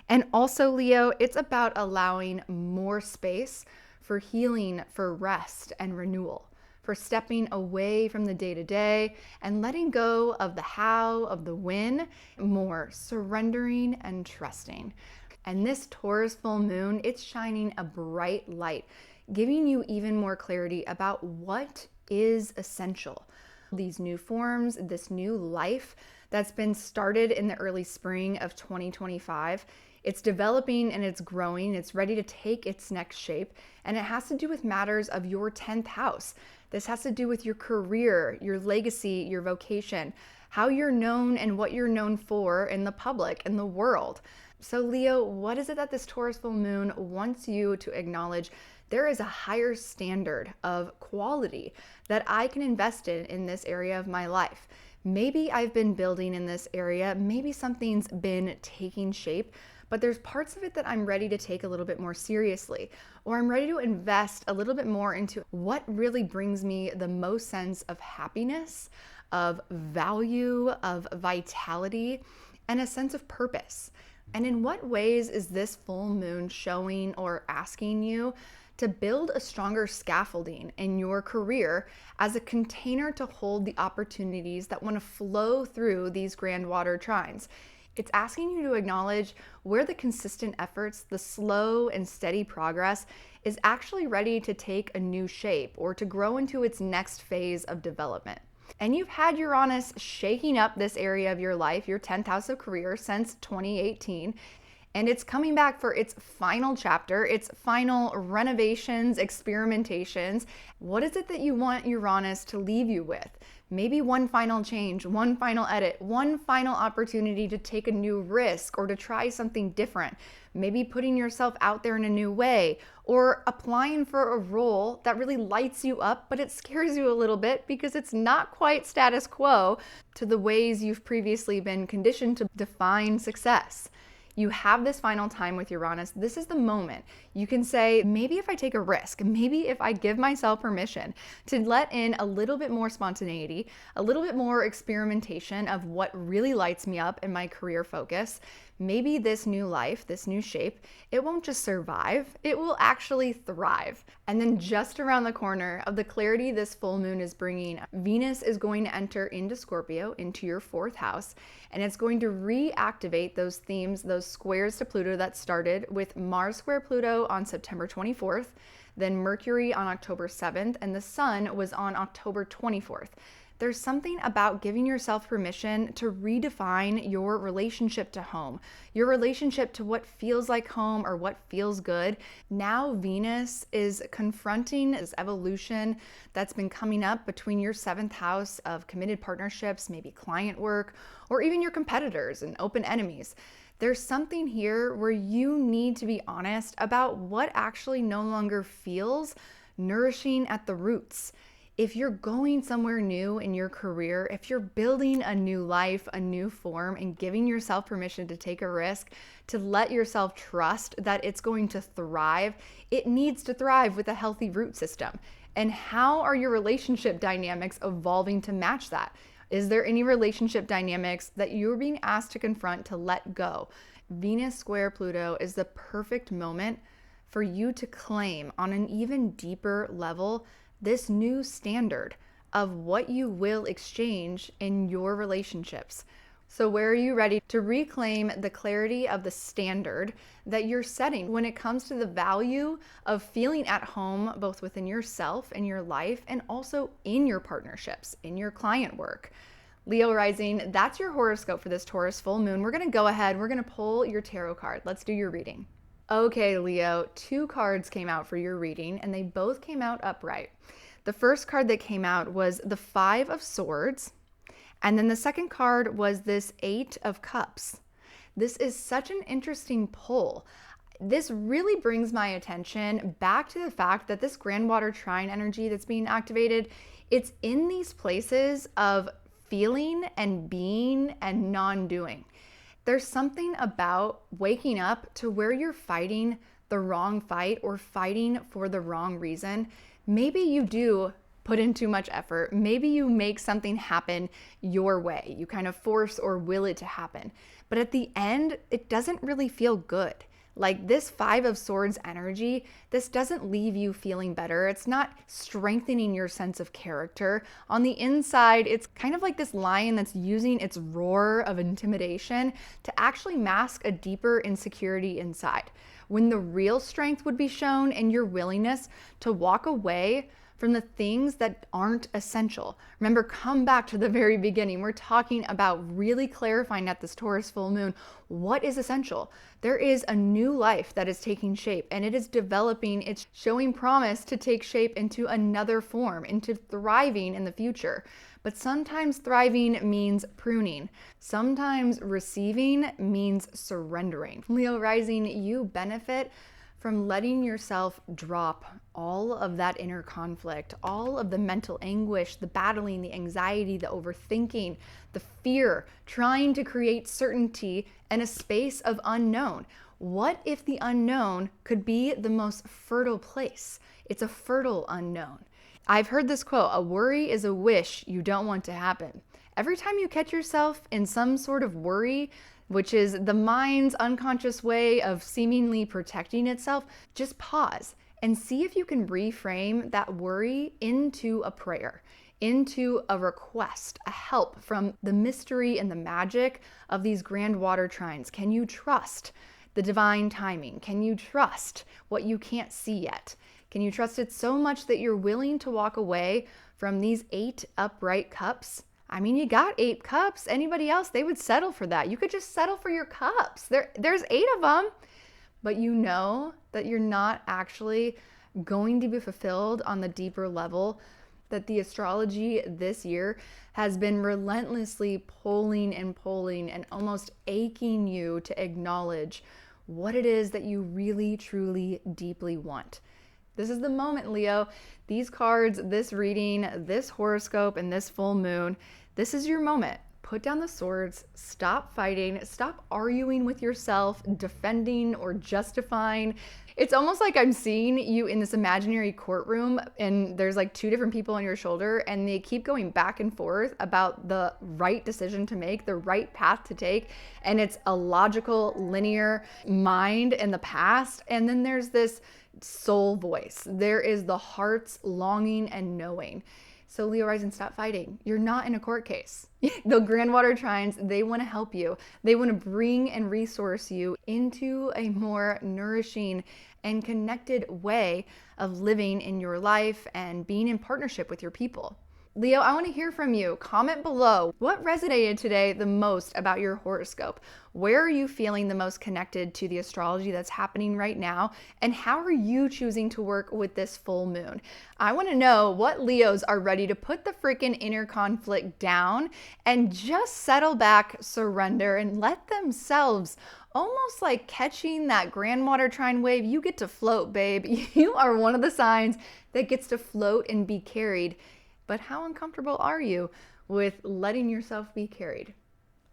And also, Leo, it's about allowing more space for healing, for rest and renewal, for stepping away from the day-to-day and letting go of the how, of the when, more surrendering and trusting. And this Taurus full moon, it's shining a bright light, giving you even more clarity about what is essential. These new forms, this new life that's been started in the early spring of 2025, it's developing and it's growing. It's ready to take its next shape. And it has to do with matters of your 10th house. This has to do with your career, your legacy, your vocation, how you're known and what you're known for in the public, in the world. So Leo, what is it that this Taurus full moon wants you to acknowledge? There is a higher standard of quality that I can invest in this area of my life. Maybe I've been building in this area, maybe something's been taking shape, but there's parts of it that I'm ready to take a little bit more seriously, or I'm ready to invest a little bit more into what really brings me the most sense of happiness, of value, of vitality, and a sense of purpose. And in what ways is this full moon showing or asking you to build a stronger scaffolding in your career as a container to hold the opportunities that want to flow through these grand water trines? It's asking you to acknowledge where the consistent efforts, the slow and steady progress is actually ready to take a new shape or to grow into its next phase of development. And you've had Uranus shaking up this area of your life, your 10th house of career, since 2018. And it's coming back for its final chapter, its final renovations, experimentations. What is it that you want Uranus to leave you with? Maybe one final change, one final edit, one final opportunity to take a new risk or to try something different. Maybe putting yourself out there in a new way, or applying for a role that really lights you up, but it scares you a little bit because it's not quite status quo to the ways you've previously been conditioned to define success. You have this final time with Uranus. This is the moment. You can say, maybe if I take a risk, maybe if I give myself permission to let in a little bit more spontaneity, a little bit more experimentation of what really lights me up in my career focus, maybe this new life, this new shape, it won't just survive, it will actually thrive. And then just around the corner of the clarity this full moon is bringing, Venus is going to enter into Scorpio, into your 4th house, and it's going to reactivate those themes, those squares to Pluto that started with Mars square Pluto on September 24th, then Mercury on October 7th, and the Sun was on October 24th. There's something about giving yourself permission to redefine your relationship to home, your relationship to what feels like home or what feels good. Now Venus is confronting this evolution that's been coming up between your 7th house of committed partnerships, maybe client work, or even your competitors and open enemies. There's something here where you need to be honest about what actually no longer feels nourishing at the roots. If you're going somewhere new in your career, if you're building a new life, a new form, and giving yourself permission to take a risk, to let yourself trust that it's going to thrive, it needs to thrive with a healthy root system. And how are your relationship dynamics evolving to match that? Is there any relationship dynamics that you're being asked to confront to let go? Venus square Pluto is the perfect moment for you to claim on an even deeper level this new standard of what you will exchange in your relationships. So where are you ready to reclaim the clarity of the standard that you're setting when it comes to the value of feeling at home, both within yourself and your life, and also in your partnerships, in your client work? Leo rising, that's your horoscope for this Taurus full moon. We're gonna go ahead, we're gonna pull your tarot card. Let's do your reading. Okay, Leo, 2 cards came out for your reading and they both came out upright. The first card that came out was the 5 of Swords, and then the second card was this 8 of Cups. This is such an interesting pull. This really brings my attention back to the fact that this grand water trine energy that's being activated, it's in these places of feeling and being and non-doing. There's something about waking up to where you're fighting the wrong fight or fighting for the wrong reason, maybe you do put in too much effort. Maybe you make something happen your way. You kind of force or will it to happen. But at the end, it doesn't really feel good. Like this Five of Swords energy, this doesn't leave you feeling better. It's not strengthening your sense of character. On the inside, it's kind of like this lion that's using its roar of intimidation to actually mask a deeper insecurity inside, when the real strength would be shown in your willingness to walk away from the things that aren't essential. Remember, come back to the very beginning. We're talking about really clarifying at this Taurus full moon what is essential. There is a new life that is taking shape, and it is developing. It's showing promise to take shape into another form, into thriving in the future. But sometimes thriving means pruning. Sometimes receiving means surrendering. Leo rising, you benefit from letting yourself drop all of that inner conflict, all of the mental anguish, the battling, the anxiety, the overthinking, the fear, trying to create certainty and a space of unknown. What if the unknown could be the most fertile place? It's a fertile unknown. I've heard this quote, a worry is a wish you don't want to happen. Every time you catch yourself in some sort of worry, which is the mind's unconscious way of seemingly protecting itself, just pause and see if you can reframe that worry into a prayer, into a request, a help from the mystery and the magic of these grand water trines. Can you trust the divine timing? Can you trust what you can't see yet? Can you trust it so much that you're willing to walk away from these 8 upright cups? I mean, you got 8 cups. Anybody else, they would settle for that. You could just settle for your cups. There's 8 of them, but you know that you're not actually going to be fulfilled on the deeper level, that the astrology this year has been relentlessly pulling and almost aching you to acknowledge what it is that you really, truly, deeply want. This is the moment, Leo. These cards, this reading, this horoscope, and this full moon, this is your moment. Put down the swords, stop fighting, stop arguing with yourself, defending or justifying. It's almost like I'm seeing you in this imaginary courtroom and there's like 2 different people on your shoulder and they keep going back and forth about the right decision to make, the right path to take. And it's a logical, linear mind in the past. And then there's this soul voice. There is the heart's longing and knowing. So Leo rising, stop fighting. You're not in a court case. The grand water trines, they want to help you. They want to bring and resource you into a more nourishing and connected way of living in your life and being in partnership with your people. Leo, I want to hear from you. Comment below. What resonated today the most about your horoscope? Where are you feeling the most connected to the astrology that's happening right now? And how are you choosing to work with this full moon? I want to know what Leos are ready to put the freaking inner conflict down and just settle back, surrender, and let themselves, almost like catching that grand water trine wave, you get to float, babe. You are one of the signs that gets to float and be carried. But how uncomfortable are you with letting yourself be carried?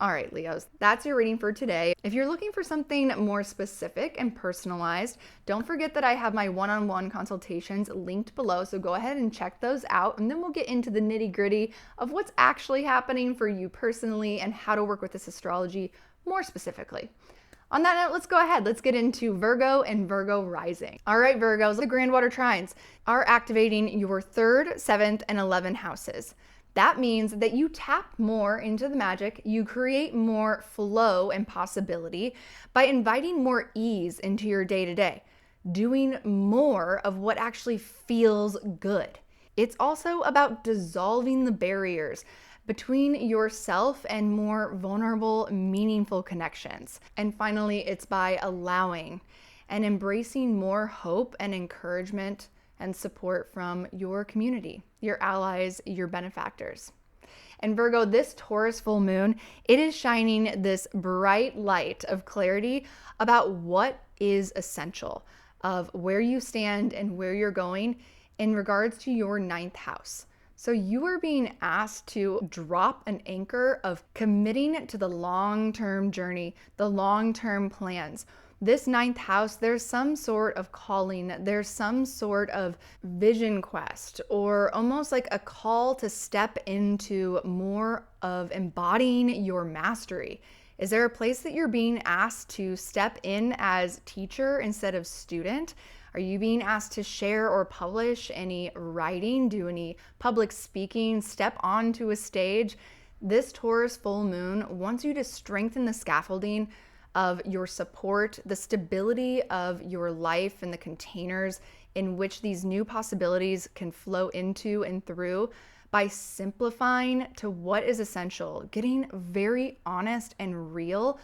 All right, Leos, that's your reading for today. If you're looking for something more specific and personalized, don't forget that I have my one-on-one consultations linked below. So go ahead and check those out. And then we'll get into the nitty-gritty of what's actually happening for you personally and how to work with this astrology more specifically. On that note, let's go ahead. Let's get into Virgo and Virgo rising. All right, Virgos, the grand water trines are activating your 3rd, 7th, and 11th houses. That means that you tap more into the magic, you create more flow and possibility by inviting more ease into your day-to-day, doing more of what actually feels good. It's also about dissolving the barriers between yourself and more vulnerable, meaningful connections. And finally, it's by allowing and embracing more hope and encouragement and support from your community, your allies, your benefactors. And Virgo, this Taurus full moon, it is shining this bright light of clarity about what is essential, of where you stand and where you're going in regards to your 9th house. So you are being asked to drop an anchor of committing to the long-term journey, the long-term plans, This ninth house, there's some sort of calling, there's some sort of vision quest, or almost like a call to step into more of embodying your mastery. Is there a place that you're being asked to step in as teacher instead of student? Are you being asked to share or publish any writing, do any public speaking, step onto a stage? This Taurus full moon wants you to strengthen the scaffolding of your support, the stability of your life, and the containers in which these new possibilities can flow into and through by simplifying to what is essential, getting very honest and real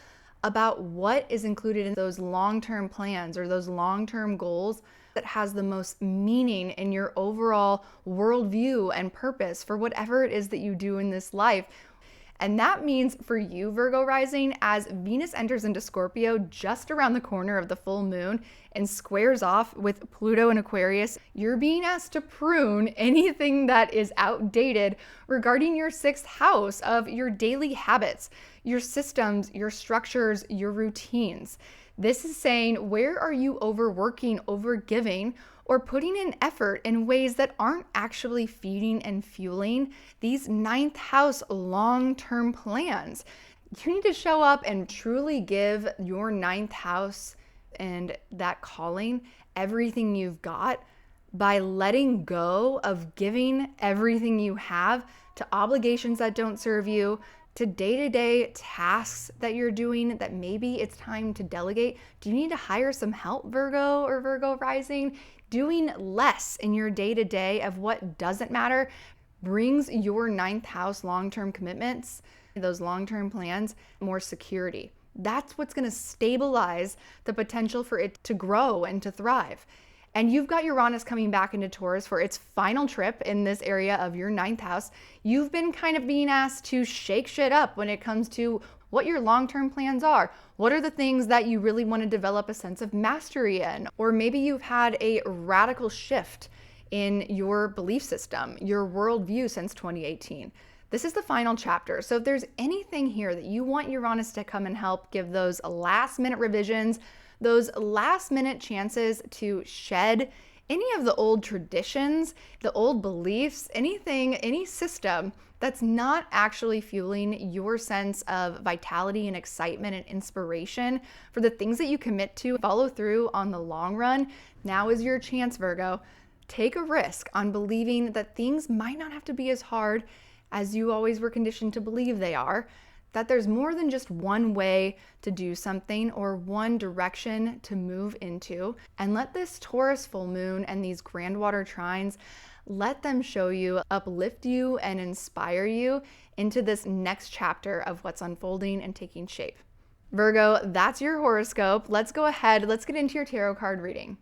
about what is included in those long-term plans or those long-term goals that has the most meaning in your overall worldview and purpose for whatever it is that you do in this life. And that means for you, Virgo rising, as Venus enters into Scorpio just around the corner of the full moon and squares off with Pluto in Aquarius, you're being asked to prune anything that is outdated regarding your sixth house of your daily habits, your systems, your structures, your routines. This is saying, where are you overworking, overgiving, or putting in effort in ways that aren't actually feeding and fueling these ninth house long-term plans? You need to show up and truly give your ninth house and that calling everything you've got by letting go of giving everything you have to obligations that don't serve you, to day-to-day tasks that you're doing that maybe it's time to delegate. Do you need to hire some help, Virgo or Virgo rising? Doing less in your day-to-day of what doesn't matter brings your ninth house long-term commitments, those long-term plans, more security. That's what's going to stabilize the potential for it to grow and to thrive. And you've got Uranus coming back into Taurus for its final trip in this area of your ninth house. You've been kind of being asked to shake shit up when it comes to what your long-term plans are. What are the things that you really want to develop a sense of mastery in? Or maybe you've had a radical shift in your belief system, your worldview since 2018. This is the final chapter. So if there's anything here that you want Uranus to come and help give those last-minute revisions, those last-minute chances to shed any of the old traditions, the old beliefs, anything, any system that's not actually fueling your sense of vitality and excitement and inspiration for the things that you commit to, follow through on the long run, now is your chance, Virgo. Take a risk on believing that things might not have to be as hard as you always were conditioned to believe they are, that there's more than just one way to do something or one direction to move into. And let this Taurus full moon and these grand water trines, let them show you, uplift you, and inspire you into this next chapter of what's unfolding and taking shape. Virgo, that's your horoscope. Let's go ahead. Let's get into your tarot card reading.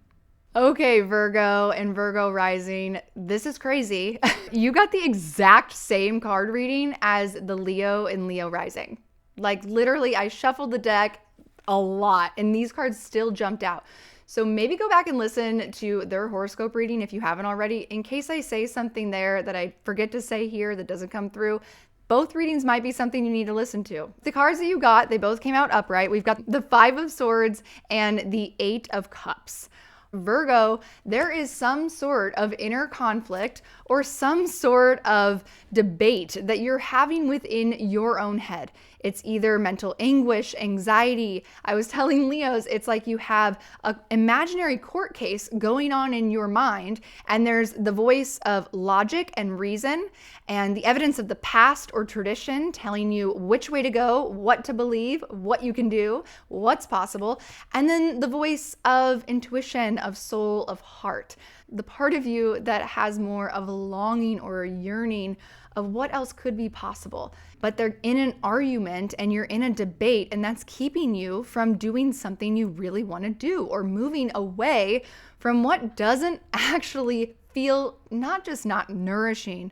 Okay, Virgo and Virgo rising, this is crazy. You got the exact same card reading as the Leo and Leo rising. Like literally, I shuffled the deck a lot and these cards still jumped out. So maybe go back and listen to their horoscope reading if you haven't already. In case I say something there that I forget to say here that doesn't come through, both readings might be something you need to listen to. The cards that you got, they both came out upright. We've got the 5 of Swords and the 8 of Cups. Virgo, there is some sort of inner conflict or some sort of debate that you're having within your own head. It's either mental anguish, anxiety. I was telling Leos, it's like you have an imaginary court case going on in your mind, and there's the voice of logic and reason and the evidence of the past or tradition telling you which way to go, what to believe, what you can do, what's possible, and then the voice of intuition, of soul, of heart, the part of you that has more of a longing or a yearning of what else could be possible. But they're in an argument and you're in a debate, and that's keeping you from doing something you really want to do or moving away from what doesn't actually feel not just not nourishing,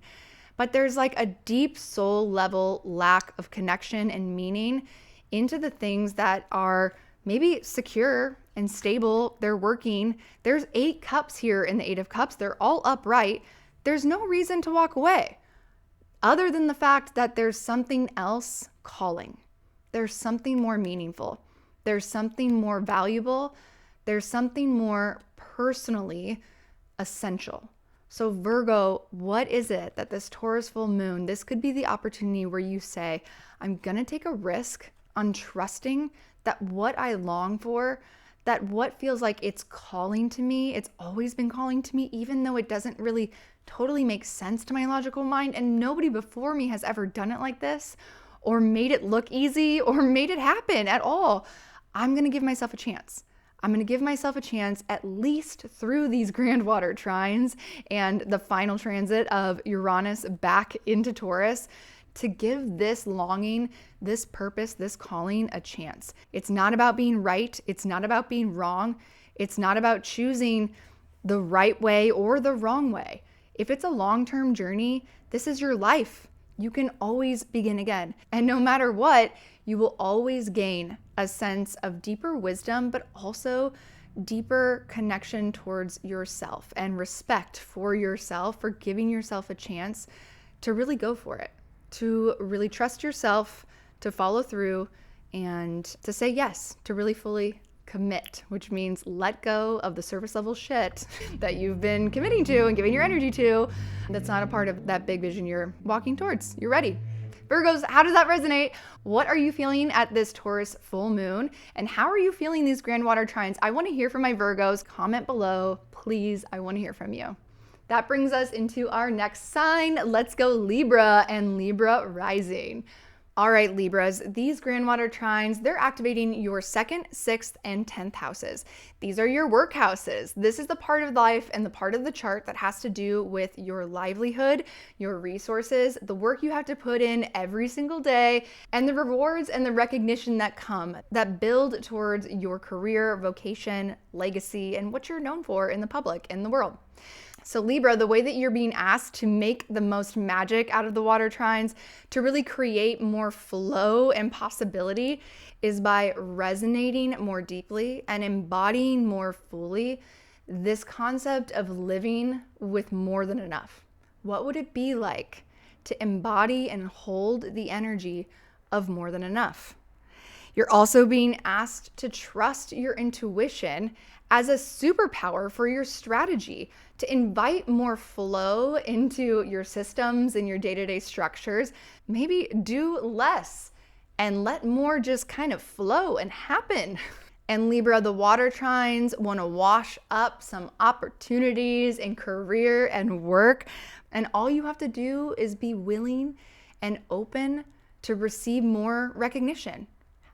but there's like a deep soul level lack of connection and meaning into the things that are maybe secure and stable. They're working. There's 8 cups here in the 8 of Cups. They're all upright. There's no reason to walk away other than the fact that there's something else calling. There's something more meaningful. There's something more valuable. There's something more personally essential. So Virgo, what is it that this Taurus full moon, this could be the opportunity where you say, I'm going to take a risk on trusting that what I long for, that what feels like it's calling to me, it's always been calling to me, even though it doesn't really totally make sense to my logical mind. And nobody before me has ever done it like this or made it look easy or made it happen at all. I'm going to give myself a chance. I'm going to give myself a chance at least through these grand water trines and the final transit of Uranus back into Taurus to give this longing, this purpose, this calling a chance. It's not about being right. It's not about being wrong. It's not about choosing the right way or the wrong way. If it's a long-term journey, this is your life. You can always begin again. And no matter what, you will always gain a sense of deeper wisdom, but also deeper connection towards yourself and respect for yourself, for giving yourself a chance to really go for it, to really trust yourself, to follow through, and to say yes, to really fully commit, which means let go of the surface level shit that you've been committing to and giving your energy to. That's not a part of that big vision you're walking towards. You're ready. Virgos, how does that resonate? What are you feeling at this Taurus full moon? And how are you feeling these grand water trines? I want to hear from my Virgos. Comment below, please. I want to hear from you. That brings us into our next sign. Let's go Libra and Libra rising. All right, Libras, these grand water trines, they're activating your 2nd, 6th, and 10th houses. These are your work houses. This is the part of life and the part of the chart that has to do with your livelihood, your resources, the work you have to put in every single day, and the rewards and the recognition that come, that build towards your career, vocation, legacy, and what you're known for in the public, in the world. So Libra, the way that you're being asked to make the most magic out of the water trines, to really create more flow and possibility, is by resonating more deeply and embodying more fully this concept of living with more than enough. What would it be like to embody and hold the energy of more than enough? You're also being asked to trust your intuition as a superpower for your strategy, to invite more flow into your systems and your day-to-day structures. Maybe do less and let more just kind of flow and happen. And Libra, the water trines want to wash up some opportunities in career and work. And all you have to do is be willing and open to receive more recognition.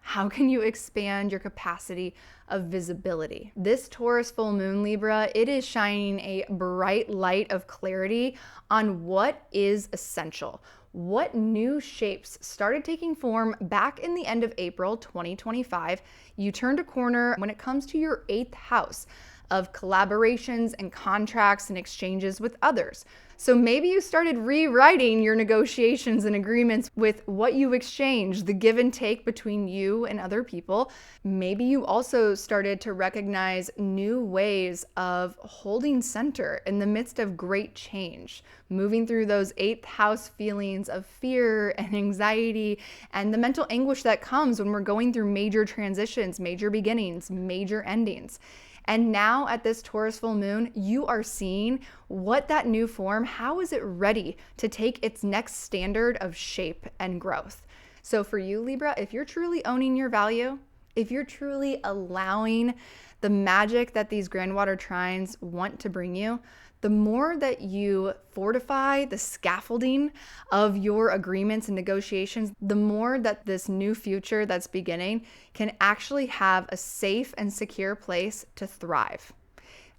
How can you expand your capacity of visibility? This Taurus full moon, Libra, it is shining a bright light of clarity on what is essential. What new shapes started taking form back in the end of April 2025. You turned a corner when it comes to your 8th house of collaborations and contracts and exchanges with others. So maybe you started rewriting your negotiations and agreements with what you exchanged, the give and take between you and other people. Maybe you also started to recognize new ways of holding center in the midst of great change, moving through those 8th house feelings of fear and anxiety and the mental anguish that comes when we're going through major transitions, major beginnings, major endings. And now at this Taurus full moon, you are seeing what that new form, how is it ready to take its next standard of shape and growth? So for you, Libra, if you're truly owning your value, if you're truly allowing the magic that these grand water trines want to bring you, the more that you fortify the scaffolding of your agreements and negotiations, the more that this new future that's beginning can actually have a safe and secure place to thrive.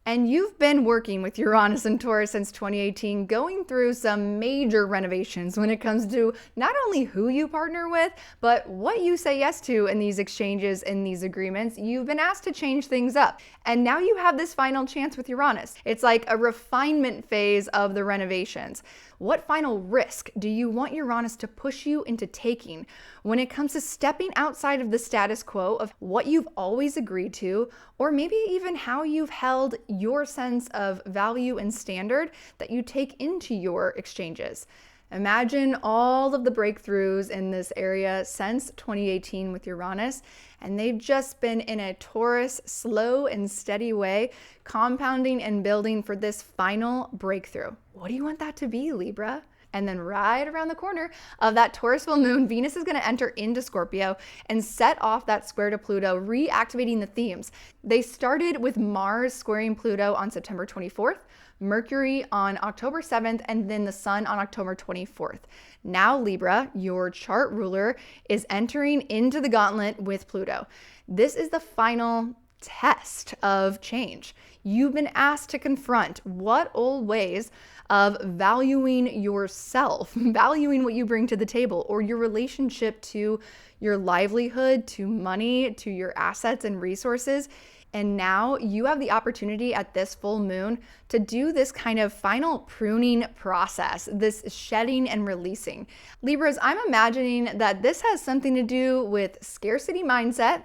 And you've been working with Uranus and Taurus since 2018, going through some major renovations when it comes to not only who you partner with, but what you say yes to in these exchanges, in these agreements. You've been asked to change things up. And now you have this final chance with Uranus. It's like a refinement phase of the renovations. What final risk do you want Uranus to push you into taking when it comes to stepping outside of the status quo of what you've always agreed to, or maybe even how you've held your sense of value and standard that you take into your exchanges? Imagine all of the breakthroughs in this area since 2018 with Uranus, and they've just been in a Taurus, slow and steady way, compounding and building for this final breakthrough. What do you want that to be, Libra? And then right around the corner of that Taurus full moon, Venus is going to enter into Scorpio and set off that square to Pluto, reactivating the themes. They started with Mars squaring Pluto on September 24th, Mercury on October 7th, and then the Sun on October 24th. Now Libra, your chart ruler, is entering into the gauntlet with Pluto. This is the final test of change. You've been asked to confront what old ways of valuing yourself, valuing what you bring to the table, or your relationship to your livelihood, to money, to your assets and resources. And now you have the opportunity at this full moon to do this kind of final pruning process, this shedding and releasing. Libras, I'm imagining that this has something to do with scarcity mindset,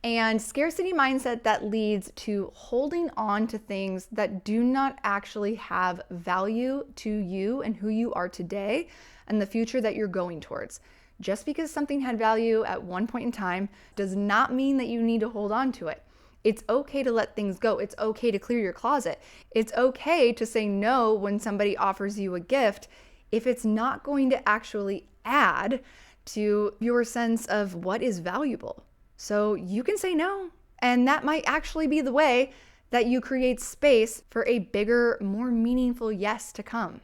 and scarcity mindset that leads to holding on to things that do not actually have value to you and who you are today and the future that you're going towards. Just because something had value at one point in time does not mean that you need to hold on to it. It's okay to let things go. It's okay to clear your closet. It's okay to say no when somebody offers you a gift if it's not going to actually add to your sense of what is valuable. So you can say no, and that might actually be the way that you create space for a bigger, more meaningful yes to come.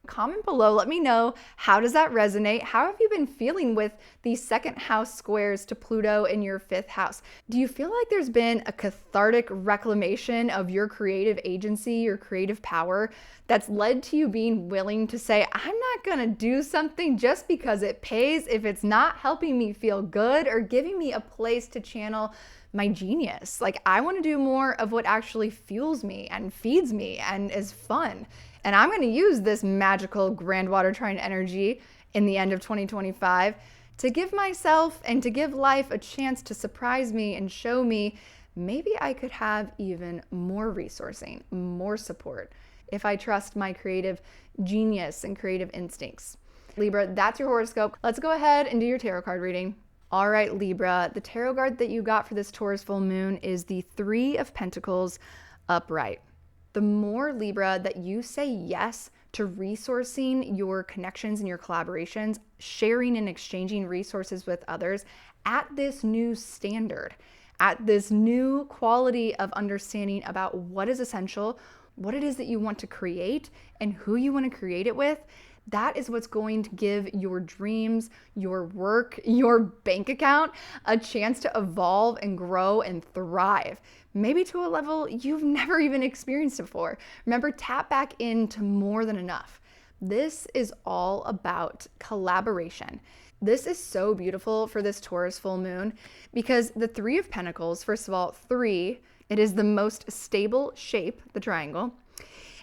Comment below, let me know, how does that resonate? How have you been feeling with these second house squares to Pluto in your fifth house? Do you feel like there's been a cathartic reclamation of your creative agency, your creative power, that's led to you being willing to say, I'm not gonna do something just because it pays if it's not helping me feel good or giving me a place to channel my genius. Like, I wanna do more of what actually fuels me and feeds me and is fun. And I'm going to use this magical grand water trine energy in the end of 2025 to give myself and to give life a chance to surprise me and show me maybe I could have even more resourcing, more support if I trust my creative genius and creative instincts. Libra, that's your horoscope. Let's go ahead and do your tarot card reading. All right, Libra, the tarot card that you got for this Taurus full moon is the Three of Pentacles upright. The more, Libra, that you say yes to resourcing your connections and your collaborations, sharing and exchanging resources with others at this new standard, at this new quality of understanding about what is essential, what it is that you want to create, and who you want to create it with, that is what's going to give your dreams, your work, your bank account a chance to evolve and grow and thrive. Maybe to a level you've never even experienced before. Remember, tap back into more than enough. This is all about collaboration. This is so beautiful for this Taurus full moon because the Three of Pentacles, first of all, three, it is the most stable shape, the triangle.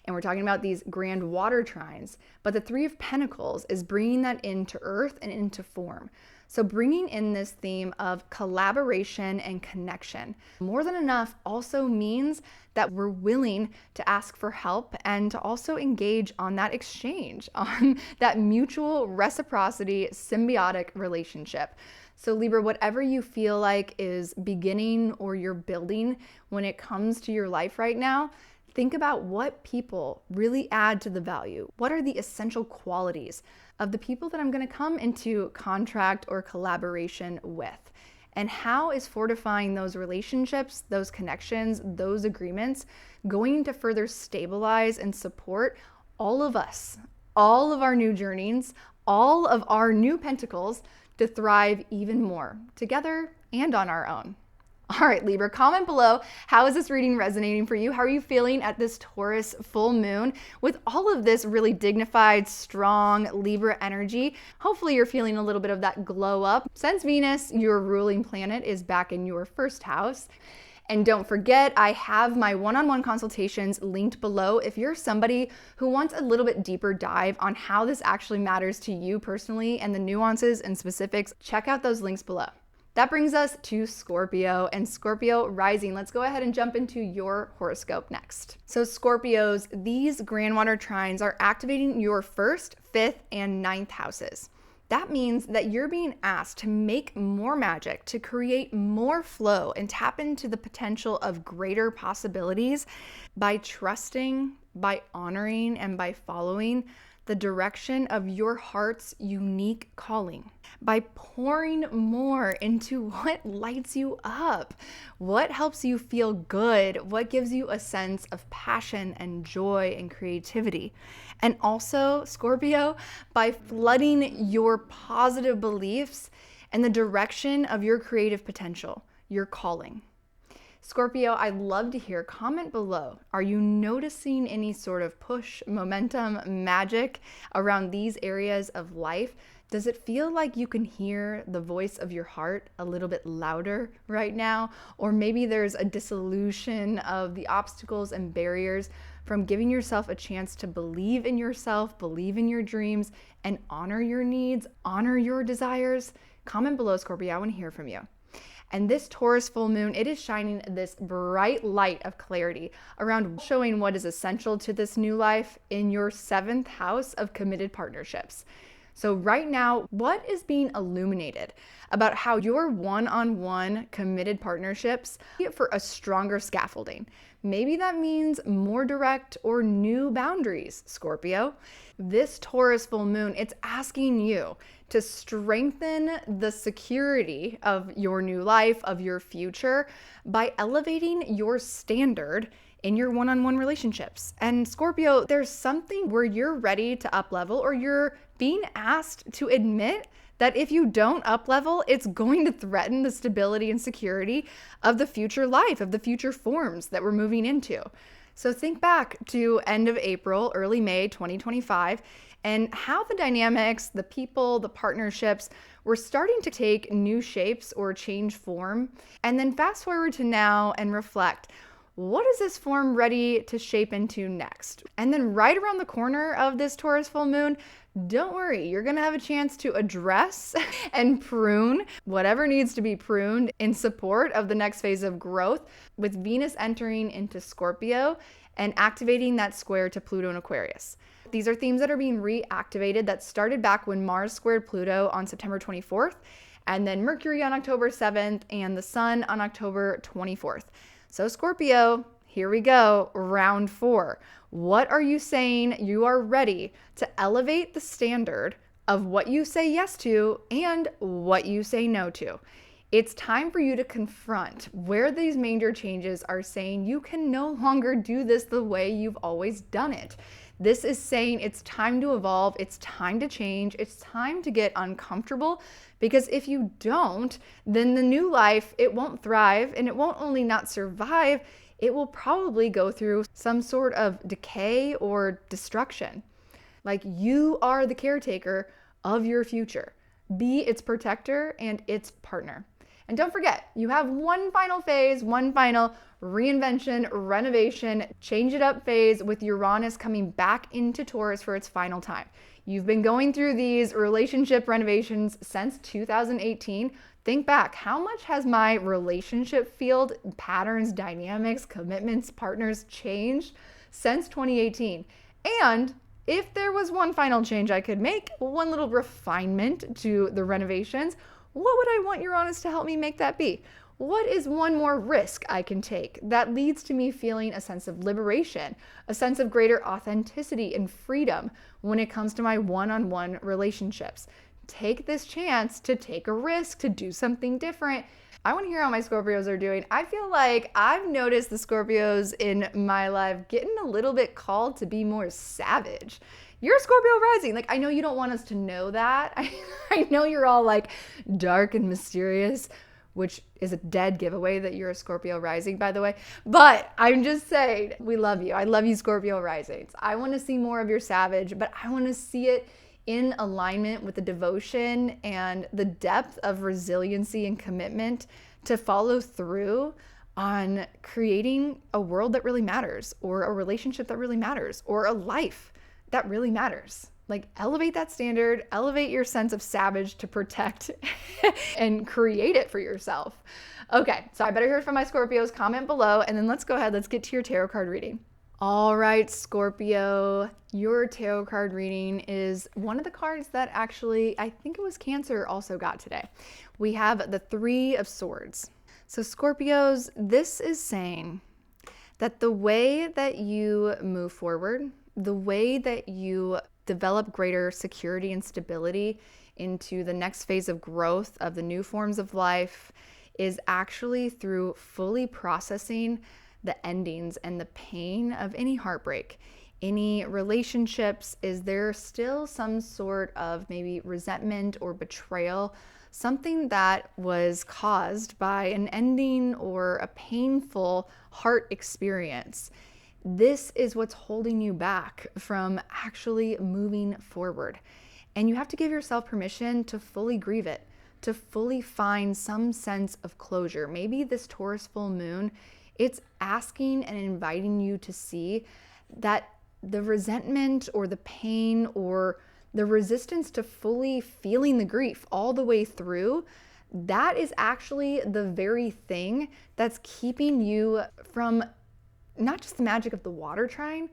And we're talking about these grand water trines, but the Three of Pentacles is bringing that into earth and into form. So bringing in this theme of collaboration and connection. More than enough also means that we're willing to ask for help and to also engage on that exchange, on that mutual reciprocity, symbiotic relationship. So Libra, whatever you feel like is beginning or you're building when it comes to your life right now, think about what people really add to the value. What are the essential qualities of the people that I'm going to come into contract or collaboration with? And how is fortifying those relationships, those connections, those agreements going to further stabilize and support all of us, all of our new journeys, all of our new pentacles to thrive even more together and on our own? All right, Libra, comment below. How is this reading resonating for you? How are you feeling at this Taurus full moon with all of this really dignified, strong Libra energy? Hopefully you're feeling a little bit of that glow up since Venus, your ruling planet, is back in your first house. And don't forget, I have my one-on-one consultations linked below. If you're somebody who wants a little bit deeper dive on how this actually matters to you personally and the nuances and specifics, check out those links below. That brings us to Scorpio and Scorpio rising. Let's go ahead and jump into your horoscope next. So Scorpios, these groundwater trines are activating your first, fifth, and ninth houses. That means that you're being asked to make more magic, to create more flow, and tap into the potential of greater possibilities by trusting, by honoring, and by following the direction of your heart's unique calling, by pouring more into what lights you up, what helps you feel good, what gives you a sense of passion and joy and creativity. And also, Scorpio, by flooding your positive beliefs and the direction of your creative potential, your calling. Scorpio, I'd love to hear, comment below. Are you noticing any sort of push, momentum, magic around these areas of life? Does it feel like you can hear the voice of your heart a little bit louder right now? Or maybe there's a dissolution of the obstacles and barriers from giving yourself a chance to believe in yourself, believe in your dreams, and honor your needs, honor your desires? Comment below, Scorpio. I want to hear from you. And this Taurus full moon, it is shining this bright light of clarity around showing what is essential to this new life in your seventh house of committed partnerships. So right now, what is being illuminated about how your one-on-one committed partnerships get for a stronger scaffolding? Maybe that means more direct or new boundaries, Scorpio. This Taurus full moon, it's asking you to strengthen the security of your new life, of your future, by elevating your standard in your one-on-one relationships. And Scorpio, there's something where you're ready to up level, or you're being asked to admit that if you don't up level, it's going to threaten the stability and security of the future life, of the future forms that we're moving into. So think back to end of April, early May 2025, and how the dynamics, the people, the partnerships were starting to take new shapes or change form. And then fast forward to now and reflect, what is this form ready to shape into next? And then right around the corner of this Taurus full moon, don't worry, you're gonna have a chance to address and prune whatever needs to be pruned in support of the next phase of growth, with Venus entering into Scorpio and activating that square to Pluto and Aquarius. These are themes that are being reactivated that started back when Mars squared Pluto on September 24th, and then Mercury on October 7th, and the Sun on October 24th. So Scorpio, here we go, round 4. What are you saying you are ready to elevate the standard of what you say yes to and what you say no to? It's time for you to confront where these major changes are saying you can no longer do this the way you've always done it. This is saying it's time to evolve, it's time to change, it's time to get uncomfortable, because if you don't, then the new life, it won't thrive, and it won't only not survive, it will probably go through some sort of decay or destruction. Like, you are the caretaker of your future. Be its protector and its partner. And don't forget, you have one final phase, one final reinvention, renovation, change it up phase with Uranus coming back into Taurus for its final time. You've been going through these relationship renovations since 2018. Think back, how much has my relationship field, patterns, dynamics, commitments, partners changed since 2018? And if there was one final change I could make, one little refinement to the renovations, what would I want Uranus to help me make that be? What is one more risk I can take that leads to me feeling a sense of liberation, a sense of greater authenticity and freedom when it comes to my one-on-one relationships? Take this chance to take a risk, to do something different. I want to hear how my Scorpios are doing. I feel like I've noticed the Scorpios in my life getting a little bit called to be more savage. You're a Scorpio rising. Like, I know you don't want us to know that. I know you're all like dark and mysterious, which is a dead giveaway that you're a Scorpio rising, by the way. But I'm just saying, we love you. I love you, Scorpio risings. I want to see more of your savage, but I want to see it in alignment with the devotion and the depth of resiliency and commitment to follow through on creating a world that really matters, or a relationship that really matters, or a life that really matters. Like, elevate that standard, elevate your sense of savage to protect and create it for yourself. Okay, so I better hear from my Scorpios. Comment below, and then let's go ahead. Let's get to your tarot card reading. All right, Scorpio, your tarot card reading is one of the cards that actually, I think it was Cancer also got today. We have the Three of Swords. So Scorpios, this is saying that the way that you move forward, the way that you develop greater security and stability into the next phase of growth of the new forms of life is actually through fully processing the endings and the pain of any heartbreak, any relationships. Is there still some sort of maybe resentment or betrayal, something that was caused by an ending or a painful heart experience? This is what's holding you back from actually moving forward. And you have to give yourself permission to fully grieve it, to fully find some sense of closure. Maybe this Taurus full moon, it's asking and inviting you to see that the resentment or the pain or the resistance to fully feeling the grief all the way through, that is actually the very thing that's keeping you from not just the magic of the water trine,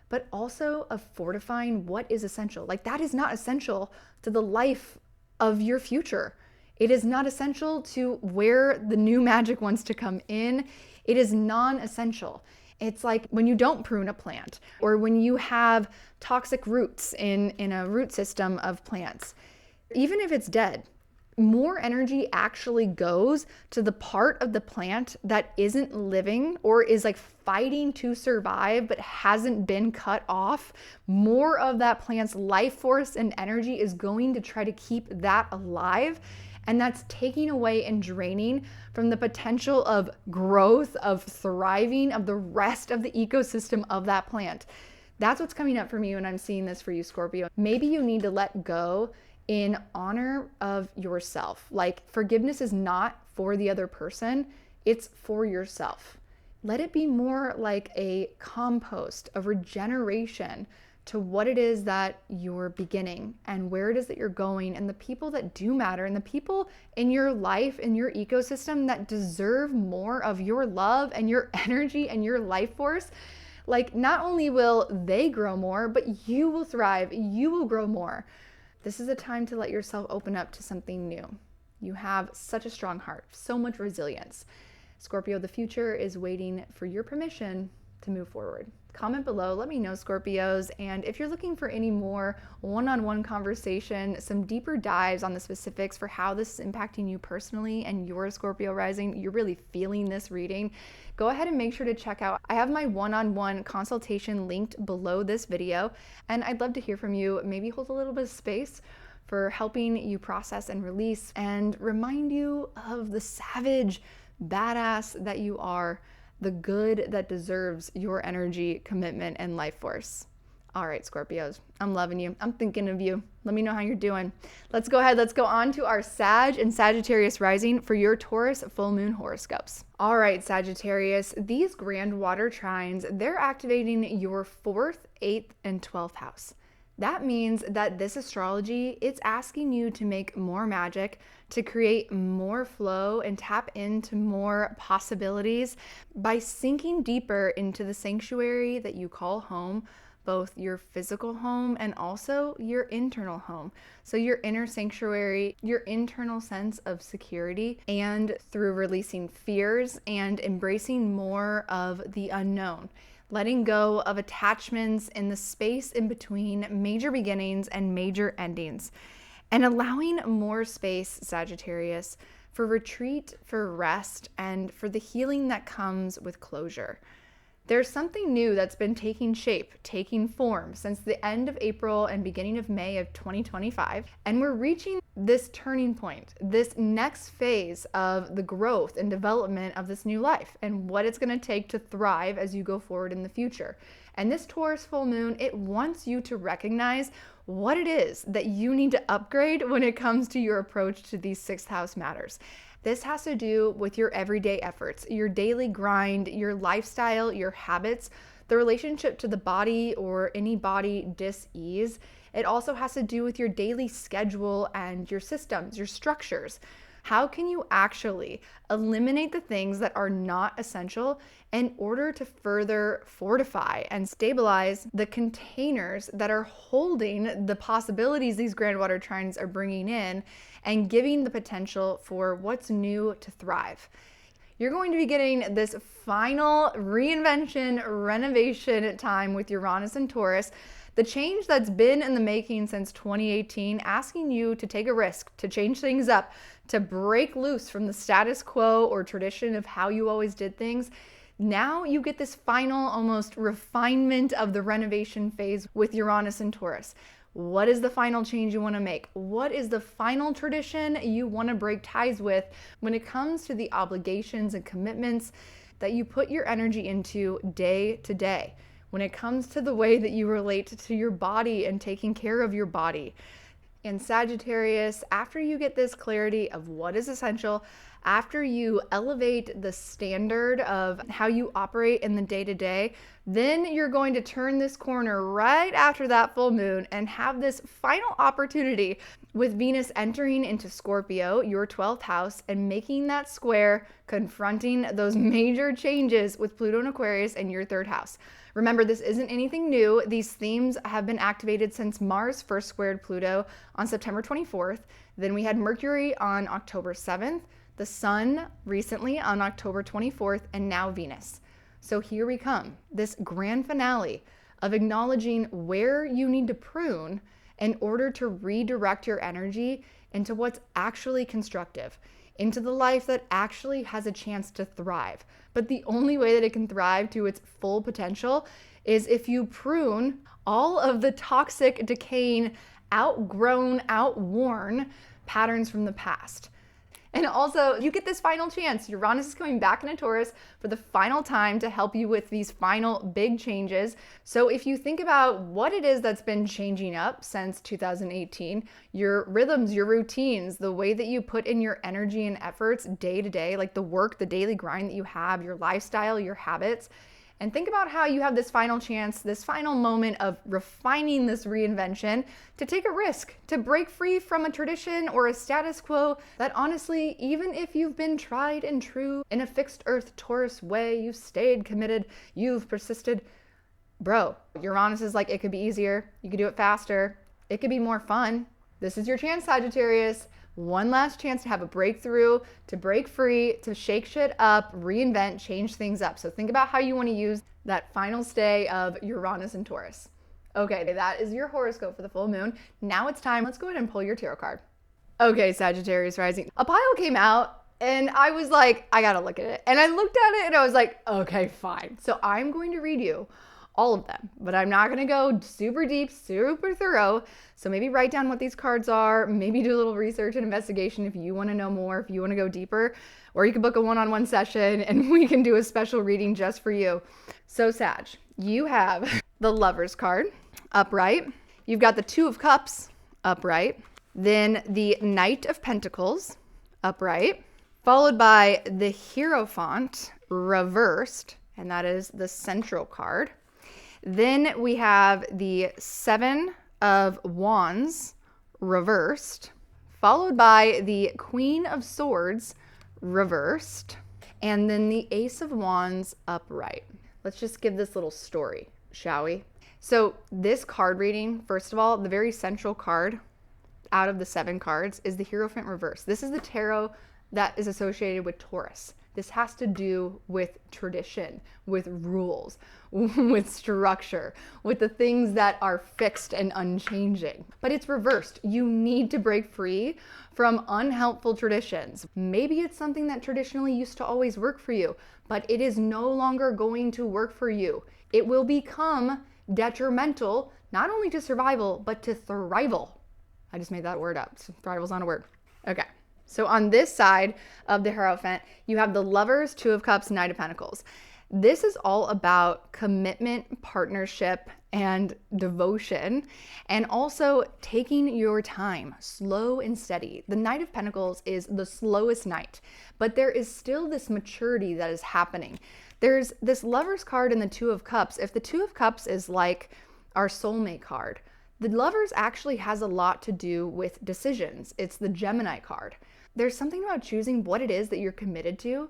but also of fortifying what is essential. Like, that is not essential to the life of your future. It is not essential to where the new magic wants to come in. It is non-essential. It's like when you don't prune a plant, or when you have toxic roots in a root system of plants. Even if it's dead, more energy actually goes to the part of the plant that isn't living or is like fighting to survive but hasn't been cut off. More of that plant's life force and energy is going to try to keep that alive. And that's taking away and draining from the potential of growth, of thriving, of the rest of the ecosystem of that plant. That's what's coming up for me when I'm seeing this for you, Scorpio. Maybe you need to let go in honor of yourself. Like, forgiveness is not for the other person, it's for yourself. Let it be more like a compost, a regeneration to what it is that you're beginning and where it is that you're going, and the people that do matter, and the people in your life, in your ecosystem that deserve more of your love and your energy and your life force. Like, not only will they grow more, but you will thrive, you will grow more. This is a time to let yourself open up to something new. You have such a strong heart, so much resilience. Scorpio, the future is waiting for your permission to move forward. Comment below, let me know, Scorpios, and if you're looking for any more one-on-one conversation, some deeper dives on the specifics for how this is impacting you personally and your Scorpio rising, you're really feeling this reading, go ahead and make sure to check out, I have my one-on-one consultation linked below this video, and I'd love to hear from you. Maybe hold a little bit of space for helping you process and release and remind you of the savage badass that you are, the good that deserves your energy, commitment, and life force. All right, Scorpios, I'm loving you. I'm thinking of you. Let me know how you're doing. Let's go ahead. Let's go on to our Sag and Sagittarius rising for your Taurus full moon horoscopes. All right, Sagittarius, these grand water trines, they're activating your 4th, 8th, and 12th house. That means that this astrology, it's asking you to make more magic, to create more flow and tap into more possibilities by sinking deeper into the sanctuary that you call home, both your physical home and also your internal home. So your inner sanctuary, your internal sense of security, and through releasing fears and embracing more of the unknown. Letting go of attachments in the space in between major beginnings and major endings, and allowing more space, Sagittarius, for retreat, for rest, and for the healing that comes with closure. There's something new that's been taking shape, taking form since the end of April and beginning of May of 2025. And we're reaching this turning point, this next phase of the growth and development of this new life and what it's going to take to thrive as you go forward in the future. And this Taurus full moon, it wants you to recognize what it is that you need to upgrade when it comes to your approach to these 6th house matters. This has to do with your everyday efforts, your daily grind, your lifestyle, your habits, the relationship to the body or any body dis-ease, It also has to do with your daily schedule and your systems, your structures. How can you actually eliminate the things that are not essential in order to further fortify and stabilize the containers that are holding the possibilities these grand water trines are bringing in and giving the potential for what's new to thrive? You're going to be getting this final reinvention, renovation time with Uranus and Taurus. The change that's been in the making since 2018, asking you to take a risk, to change things up, to break loose from the status quo or tradition of how you always did things. Now you get this final, almost refinement of the renovation phase with Uranus and Taurus. What is the final change you want to make? What is the final tradition you want to break ties with when it comes to the obligations and commitments that you put your energy into day to day? When it comes to the way that you relate to your body and taking care of your body. And Sagittarius, after you get this clarity of what is essential, after you elevate the standard of how you operate in the day-to-day, then you're going to turn this corner right after that full moon and have this final opportunity with Venus entering into Scorpio, your 12th house, and making that square, confronting those major changes with Pluto and Aquarius in your 3rd house. Remember, this isn't anything new. These themes have been activated since Mars first squared Pluto on September 24th. Then we had Mercury on October 7th, the Sun recently on October 24th, and now Venus. So here we come, this grand finale of acknowledging where you need to prune in order to redirect your energy into what's actually constructive, into the life that actually has a chance to thrive. But the only way that it can thrive to its full potential is if you prune all of the toxic, decaying, outgrown, outworn patterns from the past. And also, you get this final chance. Uranus is coming back into Taurus for the final time to help you with these final big changes. So if you think about what it is that's been changing up since 2018, your rhythms, your routines, the way that you put in your energy and efforts day to day, like the work, the daily grind that you have, your lifestyle, your habits, and think about how you have this final chance, this final moment of refining this reinvention to take a risk, to break free from a tradition or a status quo that honestly, even if you've been tried and true in a fixed earth Taurus way, you've stayed committed, you've persisted, bro, Uranus is like, it could be easier, you could do it faster, it could be more fun. This is your chance, Sagittarius. One last chance to have a breakthrough, to break free, to shake shit up, reinvent, change things up. So think about how you want to use that final stay of Uranus and Taurus. Okay, that is your horoscope for the full moon. Now it's time. Let's go ahead and pull your tarot card. Okay, Sagittarius rising. A pile came out and I was like, I gotta look at it. And I looked at it and I was like, okay, fine. So I'm going to read you all of them, but I'm not gonna go super deep, super thorough. So maybe write down what these cards are, maybe do a little research and investigation if you wanna know more, if you wanna go deeper, or you can book a one-on-one session and we can do a special reading just for you. So Sag, you have the Lovers card upright. You've got the Two of Cups upright. Then the Knight of Pentacles upright, followed by the Hierophant reversed, and that is the central card. Then we have the Seven of Wands reversed, followed by the Queen of Swords reversed, and then the Ace of Wands upright. Let's just give this little story, shall we? So this card reading, first of all, the very central card out of the 7 cards is the Hierophant reverse. This is the tarot that is associated with Taurus. This has to do with tradition, with rules, with structure, with the things that are fixed and unchanging. But it's reversed. You need to break free from unhelpful traditions. Maybe it's something that traditionally used to always work for you, but it is no longer going to work for you. It will become detrimental, not only to survival, but to thrival. I just made that word up. So thrival's not a word. Okay. So on this side of the Hierophant, you have the Lovers, Two of Cups, Knight of Pentacles. This is all about commitment, partnership, and devotion, and also taking your time, slow and steady. The Knight of Pentacles is the slowest knight, but there is still this maturity that is happening. There's this Lovers card and the Two of Cups. If the Two of Cups is like our soulmate card, The Lovers actually has a lot to do with decisions. It's the Gemini card. There's something about choosing what it is that you're committed to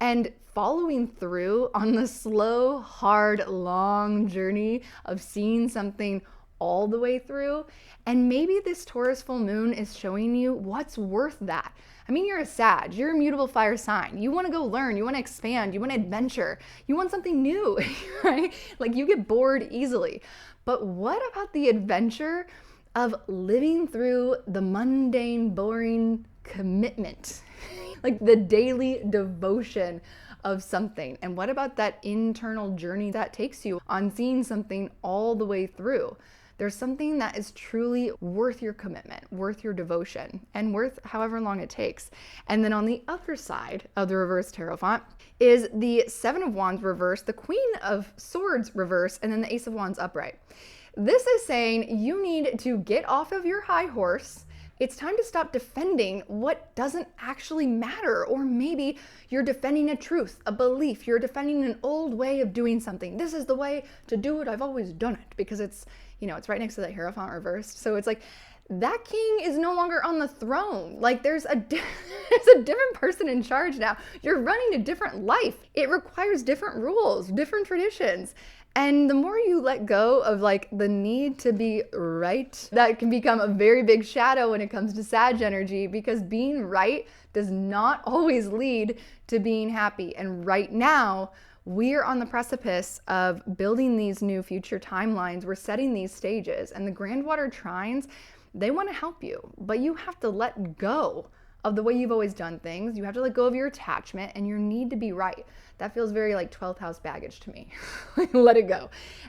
and following through on the slow, hard, long journey of seeing something all the way through. And maybe this Taurus full moon is showing you what's worth that. I mean, you're a Sag, you're a mutable fire sign. You want to go learn, you want to expand, you want to adventure, you want something new, right? Like you get bored easily. But what about the adventure of living through the mundane, boring commitment? Like the daily devotion of something. And what about that internal journey that takes you on seeing something all the way through? There's something that is truly worth your commitment, worth your devotion, and worth however long it takes. And then on the other side of the reverse tarot font is the Seven of Wands reverse, the Queen of Swords reverse, and then the Ace of Wands upright. This is saying you need to get off of your high horse. It's time to stop defending what doesn't actually matter. Or maybe you're defending a truth, a belief. You're defending an old way of doing something. This is the way to do it. I've always done it, because it's, it's right next to that Hierophant reversed. So it's like that king is no longer on the throne. Like there's a different person in charge now. You're running a different life. It requires different rules, different traditions. And the more you let go of like the need to be right, that can become a very big shadow when it comes to Sag energy, because being right does not always lead to being happy. And right now, we're on the precipice of building these new future timelines. We're setting these stages, and the Grandwater trines, they want to help you, but you have to let go of the way you've always done things. You have to let go of your attachment and your need to be right. That feels very like 12th house baggage to me. Let it go.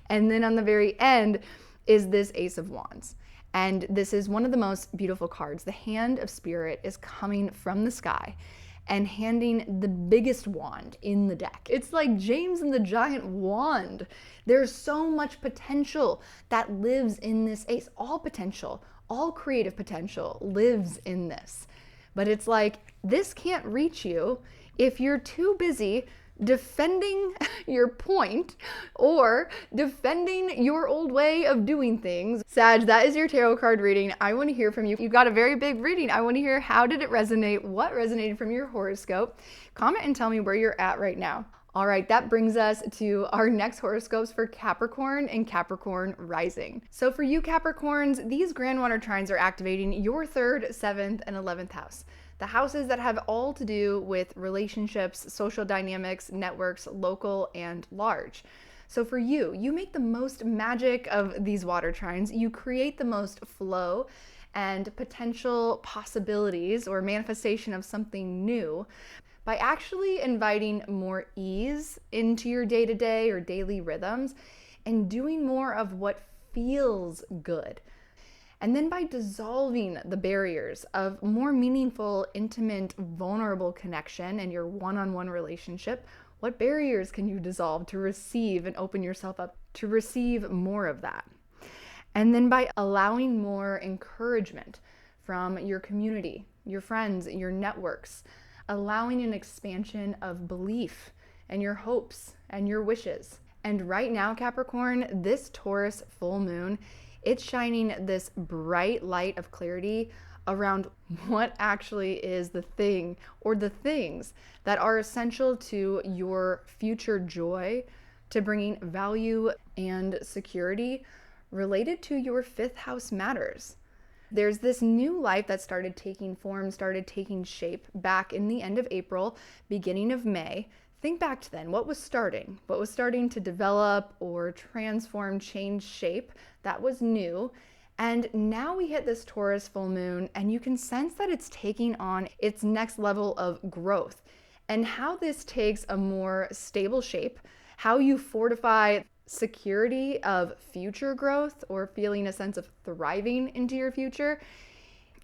And then on the very end is this Ace of Wands. And this is one of the most beautiful cards. The hand of spirit is coming from the sky and handing the biggest wand in the deck. It's like James and the Giant Wand. There's so much potential that lives in this ace. All potential, all creative potential lives in this. But it's like, this can't reach you if you're too busy defending your point or defending your old way of doing things. Sag, that is your tarot card reading. I want to hear from you. You got a very big reading. I want to hear, how did it resonate? What resonated from your horoscope? Comment and tell me where you're at right now. All right, that brings us to our next horoscopes for Capricorn and Capricorn rising. So for you Capricorns, these Grandwater trines are activating your 3rd, 7th, and 11th house. The houses that have all to do with relationships, social dynamics, networks, local and large. So for you, you make the most magic of these water trines. You create the most flow and potential possibilities or manifestation of something new by actually inviting more ease into your day-to-day or daily rhythms and doing more of what feels good. And then by dissolving the barriers of more meaningful, intimate, vulnerable connection in your one-on-one relationship, what barriers can you dissolve to receive and open yourself up to receive more of that? And then by allowing more encouragement from your community, your friends, your networks, allowing an expansion of belief and your hopes and your wishes. And right now, Capricorn, this Taurus full moon, it's shining this bright light of clarity around what actually is the thing or the things that are essential to your future joy, to bringing value and security related to your 5th house matters. There's this new life that started taking form, started taking shape back in the end of April, beginning of May. Think back to then. What was starting? What was starting to develop or transform, change shape? That was new. And now we hit this Taurus full moon, and you can sense that it's taking on its next level of growth. And how this takes a more stable shape, how you fortify security of future growth or feeling a sense of thriving into your future,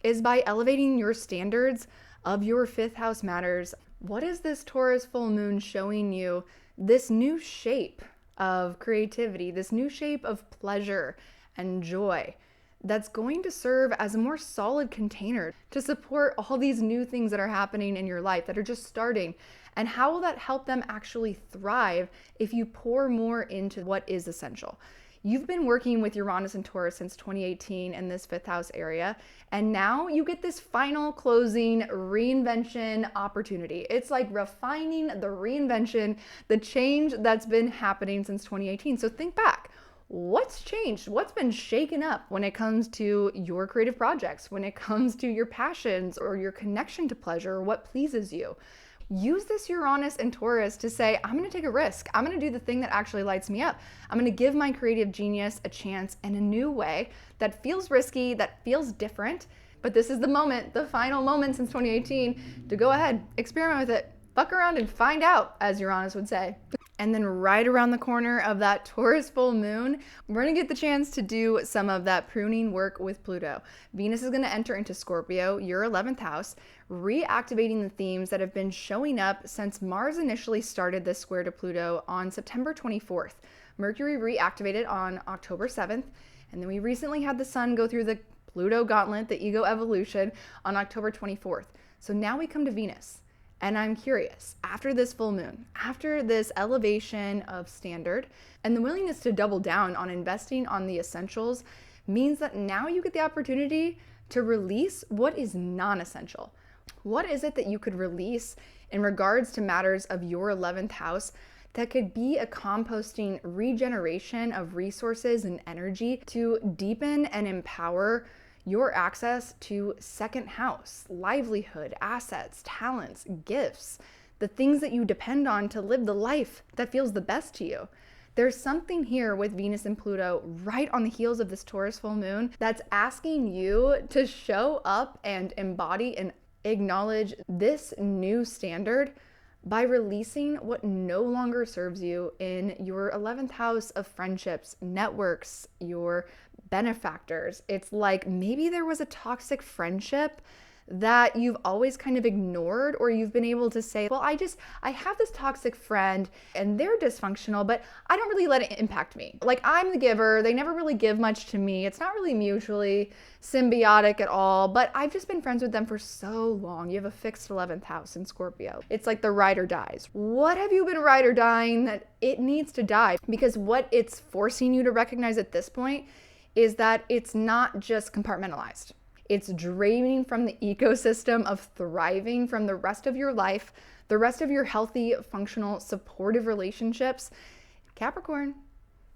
is by elevating your standards of your 5th house matters. What is this Taurus full moon showing you? This new shape of creativity, this new shape of pleasure and joy that's going to serve as a more solid container to support all these new things that are happening in your life that are just starting. And how will that help them actually thrive if you pour more into what is essential? You've been working with Uranus and Taurus since 2018 in this fifth house area, and now you get this final closing reinvention opportunity. It's like refining the reinvention, the change that's been happening since 2018. So think back. What's changed? What's been shaken up when it comes to your creative projects, when it comes to your passions or your connection to pleasure, or what pleases you? Use this Uranus and Taurus to say, I'm going to take a risk. I'm going to do the thing that actually lights me up. I'm going to give my creative genius a chance in a new way that feels risky, that feels different. But this is the moment, the final moment since 2018 to go ahead, experiment with it, fuck around and find out, as Uranus would say. And then right around the corner of that Taurus full moon, we're going to get the chance to do some of that pruning work with Pluto. Venus is going to enter into Scorpio, your 11th house, reactivating the themes that have been showing up since Mars initially started this square to Pluto on September 24th. Mercury reactivated on October 7th, and then we recently had the Sun go through the Pluto gauntlet, the ego evolution, on October 24th. So now we come to Venus. And I'm curious, after this full moon, after this elevation of standard, and the willingness to double down on investing on the essentials means that now you get the opportunity to release what is non-essential. What is it that you could release in regards to matters of your 11th house that could be a composting regeneration of resources and energy to deepen and empower your access to second house, livelihood, assets, talents, gifts, the things that you depend on to live the life that feels the best to you. There's something here with Venus and Pluto right on the heels of this Taurus full moon that's asking you to show up and embody and acknowledge this new standard by releasing what no longer serves you in your 11th house of friendships, networks, your benefactors. It's like maybe there was a toxic friendship that you've always kind of ignored, or you've been able to say, well, I have this toxic friend and they're dysfunctional, but I don't really let it impact me. Like, I'm the giver. They never really give much to me. It's not really mutually symbiotic at all, but I've just been friends with them for so long. You have a fixed 11th house in Scorpio. It's like the ride or dies. What have you been ride or dying that it needs to die? Because what it's forcing you to recognize at this point is that it's not just compartmentalized. It's draining from the ecosystem of thriving from the rest of your life, the rest of your healthy, functional, supportive relationships. Capricorn,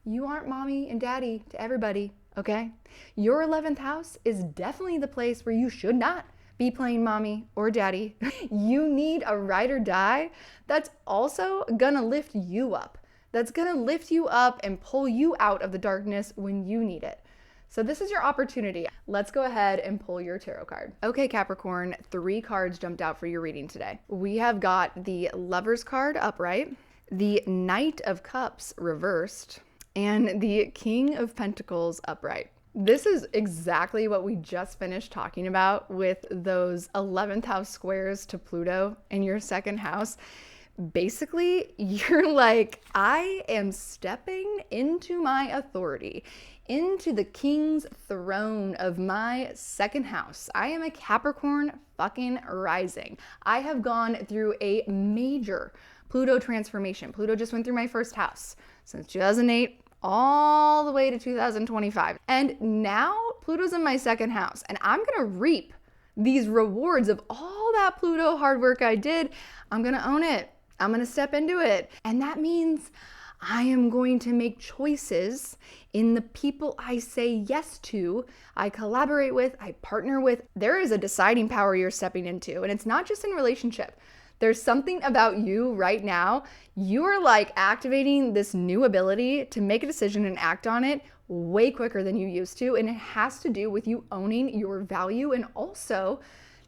you aren't mommy and daddy to everybody, okay? Your 11th house is definitely the place where you should not be playing mommy or daddy. You need a ride or die that's also gonna lift you up, that's gonna lift you up and pull you out of the darkness when you need it. So this is your opportunity. Let's go ahead and pull your tarot card. Okay, Capricorn, 3 cards jumped out for your reading today. We have got the Lovers card upright, the Knight of Cups reversed, and the King of Pentacles upright. This is exactly what we just finished talking about with those 11th house squares to Pluto in your second house. Basically, you're like, I am stepping into my authority, into the king's throne of my second house. I am a Capricorn fucking rising. I have gone through a major Pluto transformation. Pluto just went through my first house since 2008 all the way to 2025. And now Pluto's in my second house, and I'm gonna reap these rewards of all that Pluto hard work I did. I'm gonna own it. I'm gonna step into it. And that means I am going to make choices in the people I say yes to, I collaborate with, I partner with. There is a deciding power you're stepping into, and it's not just in relationship. There's something about you right now. You are like activating this new ability to make a decision and act on it way quicker than you used to, and it has to do with you owning your value, and also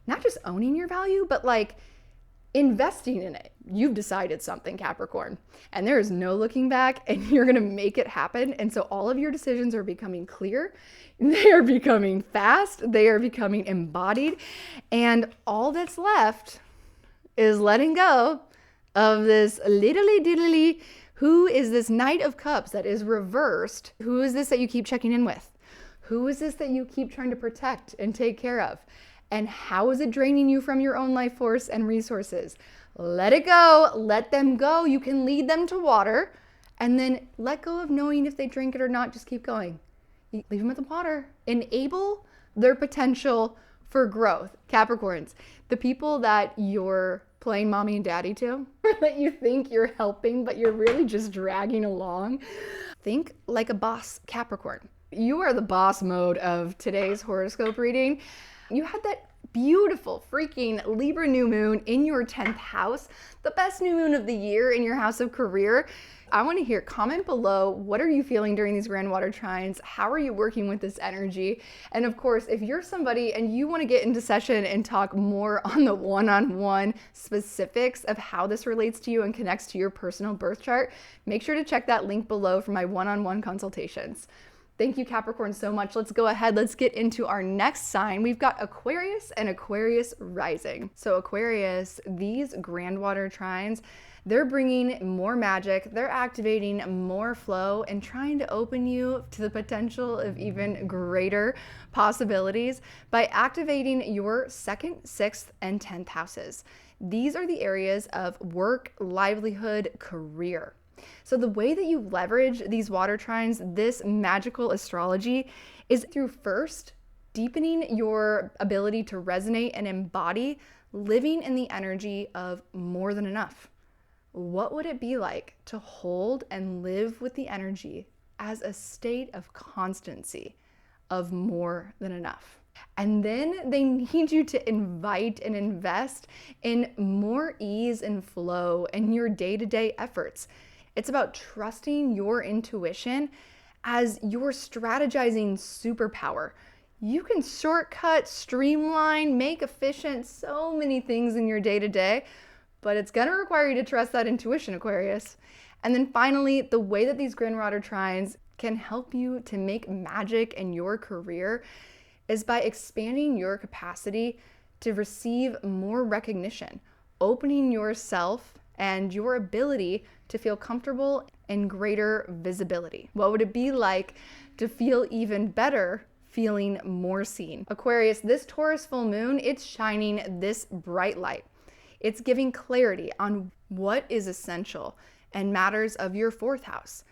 not just owning your value, but like investing in it. You've decided something, Capricorn, and there is no looking back, and you're gonna make it happen. And so all of your decisions are becoming clear, they are becoming fast, they are becoming embodied, and all that's left is letting go of this littly diddly. Who is this Knight of Cups that is reversed? Who is this that you keep checking in with? Who is this that you keep trying to protect and take care of? And how is it draining you from your own life force and resources? Let it go. Let them go. You can lead them to water And then let go of knowing if they drink it or not. Just keep going. Leave them at the water. Enable their potential for growth. Capricorns, the people that you're playing mommy and daddy to, or that you think you're helping, but you're really just dragging along. Think like a boss Capricorn. You are the boss mode of today's horoscope reading. You had that beautiful freaking Libra new moon in your 10th house, the best new moon of the year in your house of career. I want to hear, comment below, what are you feeling during these grand water trines? How are you working with this energy? And of course, if you're somebody and you want to get into session and talk more on the one-on-one specifics of how this relates to you and connects to your personal birth chart, make sure to check that link below for my one-on-one consultations. Thank you, Capricorn, so much. Let's go ahead. Let's get into our next sign. We've got Aquarius and Aquarius rising. So Aquarius, these grand water trines, they're bringing more magic. They're activating more flow and trying to open you to the potential of even greater possibilities by activating your 2nd, 6th, and 10th houses. These are the areas of work, livelihood, career. So the way that you leverage these water trines, this magical astrology, is through first deepening your ability to resonate and embody living in the energy of more than enough. What would it be like to hold and live with the energy as a state of constancy of more than enough? And then they need you to invite and invest in more ease and flow in your day-to-day efforts. It's about trusting your intuition as your strategizing superpower. You can shortcut, streamline, make efficient so many things in your day-to-day, but it's gonna require you to trust that intuition, Aquarius. And then finally, the way that these grand water trines can help you to make magic in your career is by expanding your capacity to receive more recognition, opening yourself and your ability to feel comfortable in greater visibility. What would it be like to feel even better, feeling more seen? Aquarius, this Taurus full moon, it's shining this bright light. It's giving clarity on what is essential and matters of your 4th house.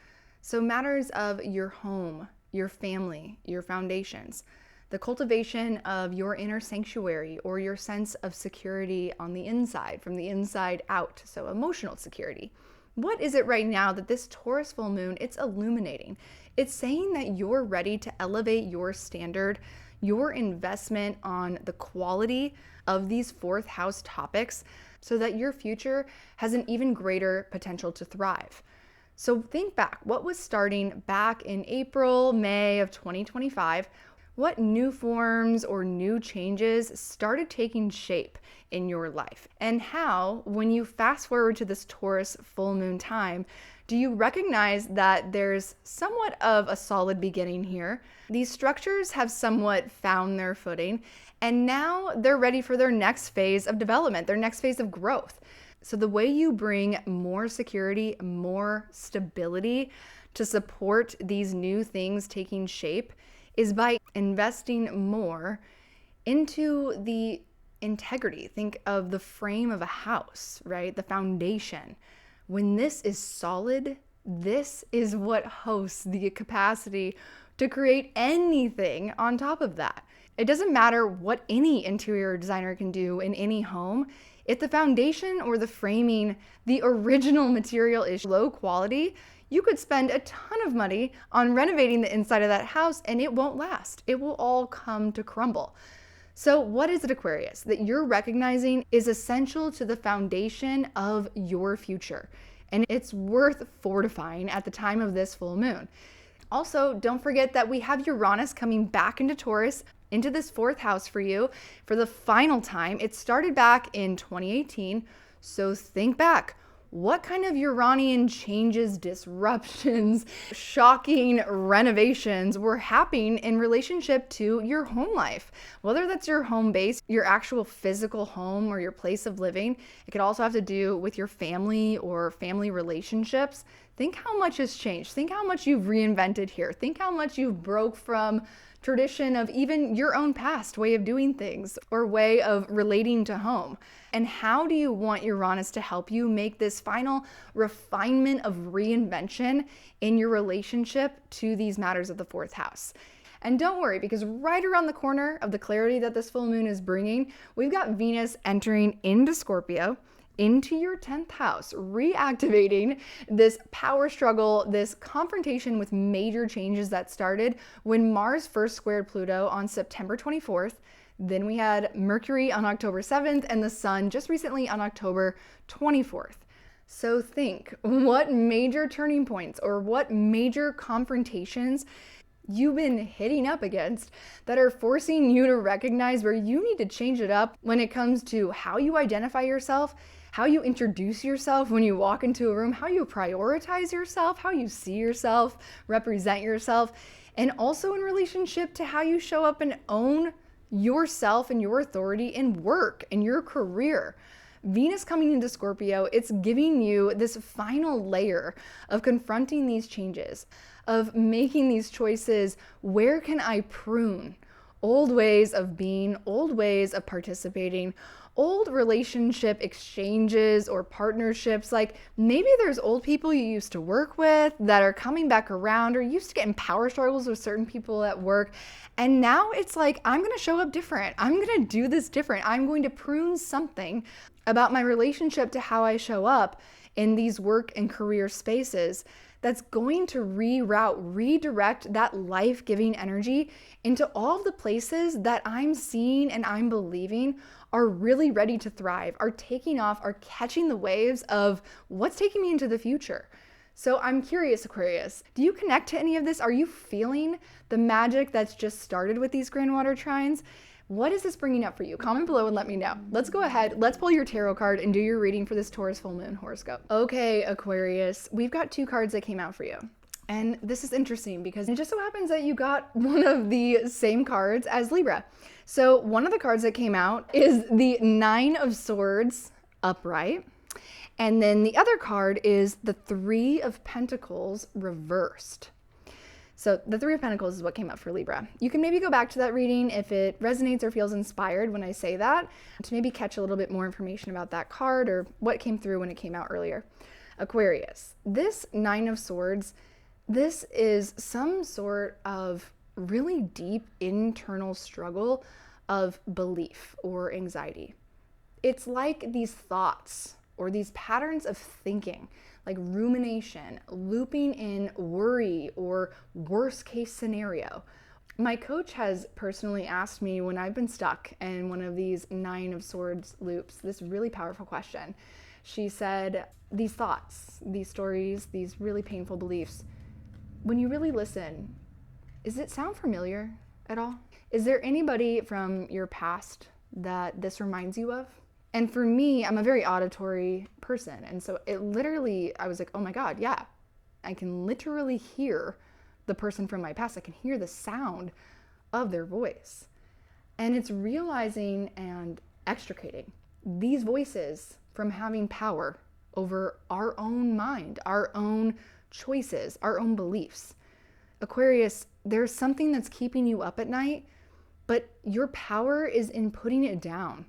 So matters of your home, your family, your foundations, the cultivation of your inner sanctuary or your sense of security on the inside, from the inside out, so emotional security. What is it right now that this Taurus full moon, it's illuminating? It's saying that you're ready to elevate your standard, your investment on the quality of these 4th house topics so that your future has an even greater potential to thrive. So think back, what was starting back in April, May of 2025? What new forms or new changes started taking shape in your life? And how, when you fast forward to this Taurus full moon time, do you recognize that there's somewhat of a solid beginning here? These structures have somewhat found their footing, and now they're ready for their next phase of development, their next phase of growth. So the way you bring more security, more stability to support these new things taking shape is by investing more into the integrity. Think of the frame of a house, right? The foundation. When this is solid, this is what hosts the capacity to create anything on top of that. It doesn't matter what any interior designer can do in any home. If the foundation or the framing, the original material is low quality, you could spend a ton of money on renovating the inside of that house and it won't last. It will all come to crumble. So what is it, Aquarius, that you're recognizing is essential to the foundation of your future? And it's worth fortifying at the time of this full moon. Also, don't forget that we have Uranus coming back into Taurus, into this 4th house for you for the final time. It started back in 2018. So think back. What kind of Uranian changes, disruptions, shocking renovations were happening in relationship to your home life? Whether that's your home base, your actual physical home, or your place of living. It could also have to do with your family or family relationships. Think how much has changed. Think how much you've reinvented here. Think how much you've broke from tradition of even your own past way of doing things or way of relating to home. And how do you want Uranus to help you make this final refinement of reinvention in your relationship to these matters of the fourth house? And don't worry, because right around the corner of the clarity that this full moon is bringing, we've got Venus entering into Scorpio, into your 10th house, reactivating this power struggle, this confrontation with major changes that started when Mars first squared Pluto on September 24th. Then we had Mercury on October 7th and the Sun just recently on October 24th. So think, what major turning points or what major confrontations you've been hitting up against that are forcing you to recognize where you need to change it up when it comes to how you identify yourself, how you introduce yourself when you walk into a room, how you prioritize yourself, how you see yourself, represent yourself, and also in relationship to how you show up and own yourself and your authority in work and your career. Venus coming into Scorpio, it's giving you this final layer of confronting these changes, of making these choices. Where can I prune old ways of being, old ways of participating, old relationship exchanges or partnerships? Like maybe there's old people you used to work with that are coming back around, or used to get in power struggles with certain people at work. And now it's like, I'm going to show up different. I'm going to do this different. I'm going to prune something about my relationship to how I show up in these work and career spaces that's going to redirect that life-giving energy into all of the places that I'm seeing and I'm believing are really ready to thrive, are taking off, are catching the waves of what's taking me into the future. So I'm curious, Aquarius, do you connect to any of this? Are you feeling the magic that's just started with these grand water trines? What is this bringing up for you? Comment below and let me know. Let's go ahead. Let's pull your tarot card and do your reading for this Taurus full moon horoscope. Okay, Aquarius, we've got two cards that came out for you. And this is interesting because it just so happens that you got one of the same cards as Libra. So one of the cards that came out is the Nine of Swords upright. And then the other card is the Three of Pentacles reversed. So the Three of Pentacles is what came up for Libra. You can maybe go back to that reading if it resonates or feels inspired when I say that, to maybe catch a little bit more information about that card or what came through when it came out earlier. Aquarius, this Nine of Swords, this is some sort of really deep internal struggle of belief or anxiety. It's like these thoughts or these patterns of thinking, like rumination, looping in worry or worst case scenario. My coach has personally asked me when I've been stuck in one of these Nine of Swords loops, this really powerful question. She said, these thoughts, these stories, these really painful beliefs, when you really listen, does it sound familiar at all? Is there anybody from your past that this reminds you of? And for me, I'm a very auditory person. And so it literally, I was like, oh my God, yeah, I can literally hear the person from my past. I can hear the sound of their voice. And it's realizing and extricating these voices from having power over our own mind, our own choices, our own beliefs. Aquarius, there's something that's keeping you up at night, but your power is in putting it down.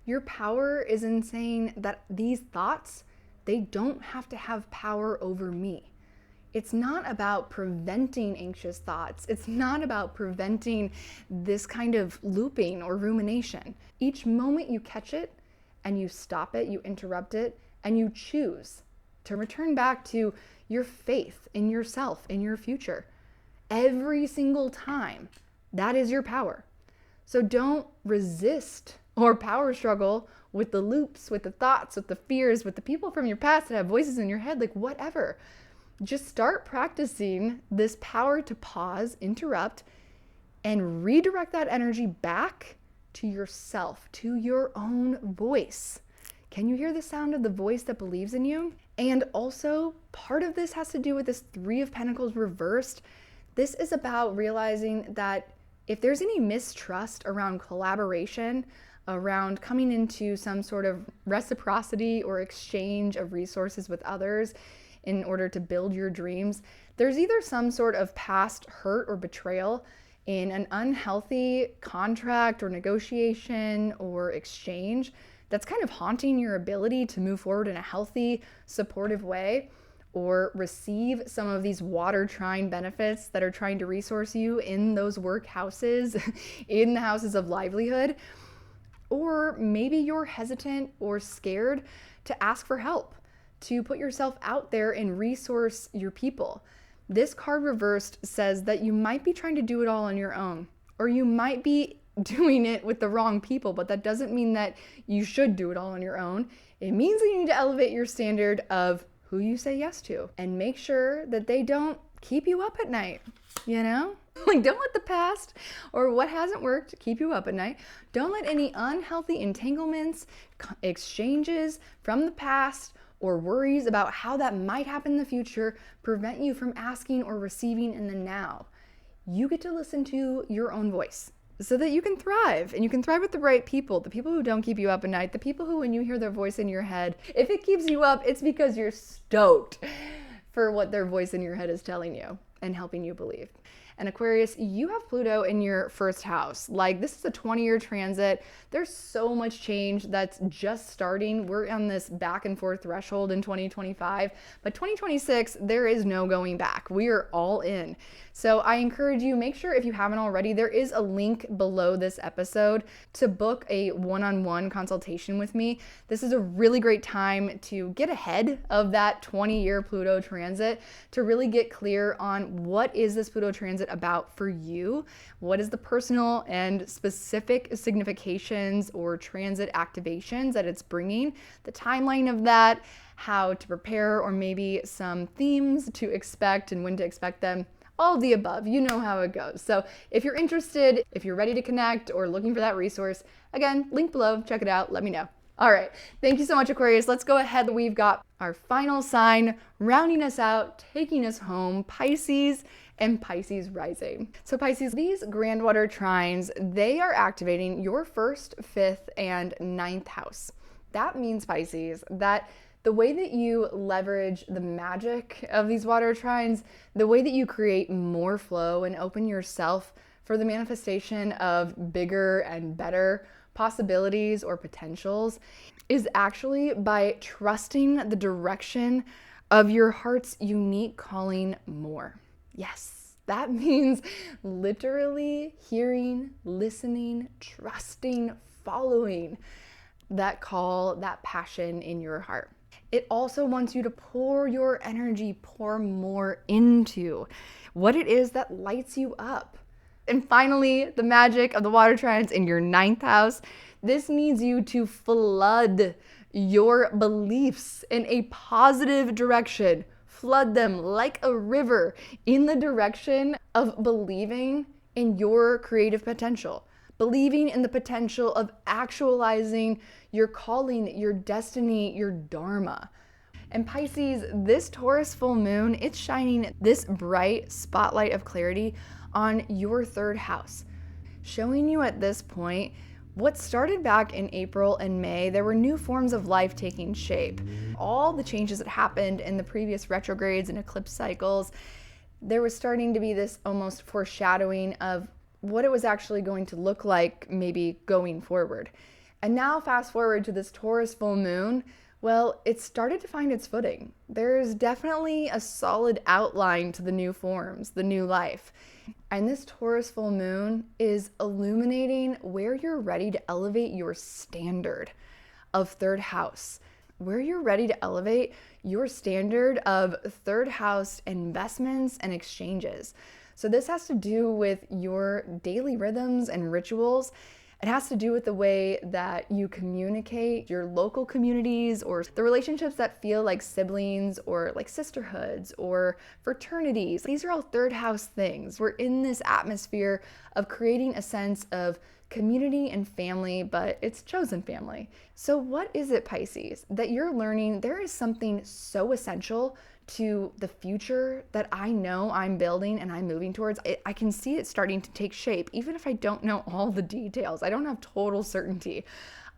Your power is in saying that these thoughts, they don't have to have power over me. It's not about preventing anxious thoughts. It's not about preventing this kind of looping or rumination. Each moment you catch it and you stop it, you interrupt it, and you choose to return back to your faith in yourself, in your future. Every single time, that is your power. So don't resist or power struggle with the loops, with the thoughts, with the fears, with the people from your past that have voices in your head, like whatever. Just start practicing this power to pause, interrupt, and redirect that energy back to yourself, to your own voice. Can you hear the sound of the voice that believes in you? And also, part of this has to do with this Three of Pentacles reversed. This is about realizing that if there's any mistrust around collaboration, around coming into some sort of reciprocity or exchange of resources with others, in order to build your dreams, there's either some sort of past hurt or betrayal in an unhealthy contract or negotiation or exchange that's kind of haunting your ability to move forward in a healthy, supportive way, or receive some of these water trine benefits that are trying to resource you in those work houses, in the houses of livelihood. Or maybe you're hesitant or scared to ask for help, to put yourself out there and resource your people. This card reversed says that you might be trying to do it all on your own, or you might be doing it with the wrong people, but that doesn't mean that you should do it all on your own. It means that you need to elevate your standard of who you say yes to and make sure that they don't keep you up at night, you know? Like, don't let the past or what hasn't worked keep you up at night. Don't let any unhealthy entanglements, exchanges from the past, or worries about how that might happen in the future prevent you from asking or receiving in the now. You get to listen to your own voice so that you can thrive, and you can thrive with the right people, the people who don't keep you up at night, the people who, when you hear their voice in your head, if it keeps you up, it's because you're stoked for what their voice in your head is telling you and helping you believe. And Aquarius, you have Pluto in your first house. Like, this is a 20-year transit. There's so much change that's just starting. We're on this back and forth threshold in 2025, but 2026, there is no going back. We are all in. So I encourage you, make sure if you haven't already, there is a link below this episode to book a one-on-one consultation with me. This is a really great time to get ahead of that 20-year Pluto transit, to really get clear on what is this Pluto transit about for you? What is the personal and specific significations or transit activations that it's bringing, the timeline of that, how to prepare, or maybe some themes to expect and when to expect them. All of the above, you know how it goes. So if you're interested, if you're ready to connect or looking for that resource, again, link below, check it out, let me know. All right, thank you so much, Aquarius. Let's go ahead. We've got our final sign rounding us out, taking us home, Pisces and Pisces rising. So Pisces, these grand water trines, they are activating your first, fifth, and ninth house. That means, Pisces, that the way that you leverage the magic of these water trines, the way that you create more flow and open yourself for the manifestation of bigger and better possibilities or potentials, is actually by trusting the direction of your heart's unique calling more. Yes, that means literally hearing, listening, trusting, following that call, that passion in your heart. It also wants you to pour your energy, pour more into what it is that lights you up. And finally, the magic of the water trines in your ninth house. This needs you to flood your beliefs in a positive direction. Flood them like a river in the direction of believing in your creative potential. Believing in the potential of actualizing your calling, your destiny, your dharma. And Pisces, this Taurus full moon, it's shining this bright spotlight of clarity on your third house, showing you at this point what started back in April and May. There were new forms of life taking shape. All the changes that happened in the previous retrogrades and eclipse cycles, there was starting to be this almost foreshadowing of what it was actually going to look like maybe going forward. And now fast forward to this Taurus full moon, well, it started to find its footing. There's definitely a solid outline to the new forms, the new life. And this Taurus full moon is illuminating where you're ready to elevate your standard of third house, where you're ready to elevate your standard of third house investments and exchanges. So this has to do with your daily rhythms and rituals. It has to do with the way that you communicate, your local communities, or the relationships that feel like siblings or like sisterhoods or fraternities. These are all third house things. We're in this atmosphere of creating a sense of community and family, but it's chosen family. So what is it, Pisces, that you're learning? There is something so essential to the future that I know I'm building and I'm moving towards. I can see it starting to take shape, even if I don't know all the details. I don't have total certainty.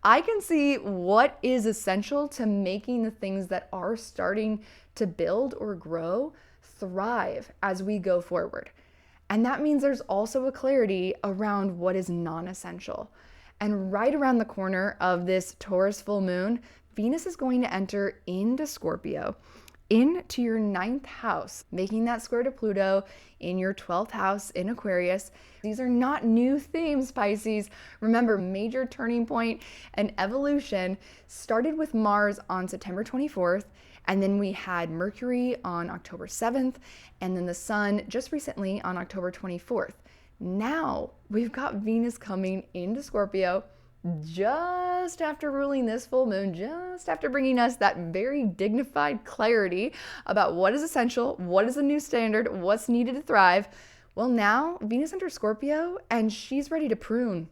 I can see what is essential to making the things that are starting to build or grow thrive as we go forward. And that means there's also a clarity around what is non-essential. And right around the corner of this Taurus full moon, Venus is going to enter into Scorpio, into your 9th house, making that square to Pluto in your 12th house in Aquarius. These are not new themes, Pisces. Remember, major turning point and evolution started with Mars on September 24th, and then we had Mercury on October 7th, and then the Sun just recently on October 24th. Now we've got Venus coming into Scorpio just after ruling this full moon, just after bringing us that very dignified clarity about what is essential, what is the new standard, what's needed to thrive. Well, now Venus enters Scorpio and she's ready to prune.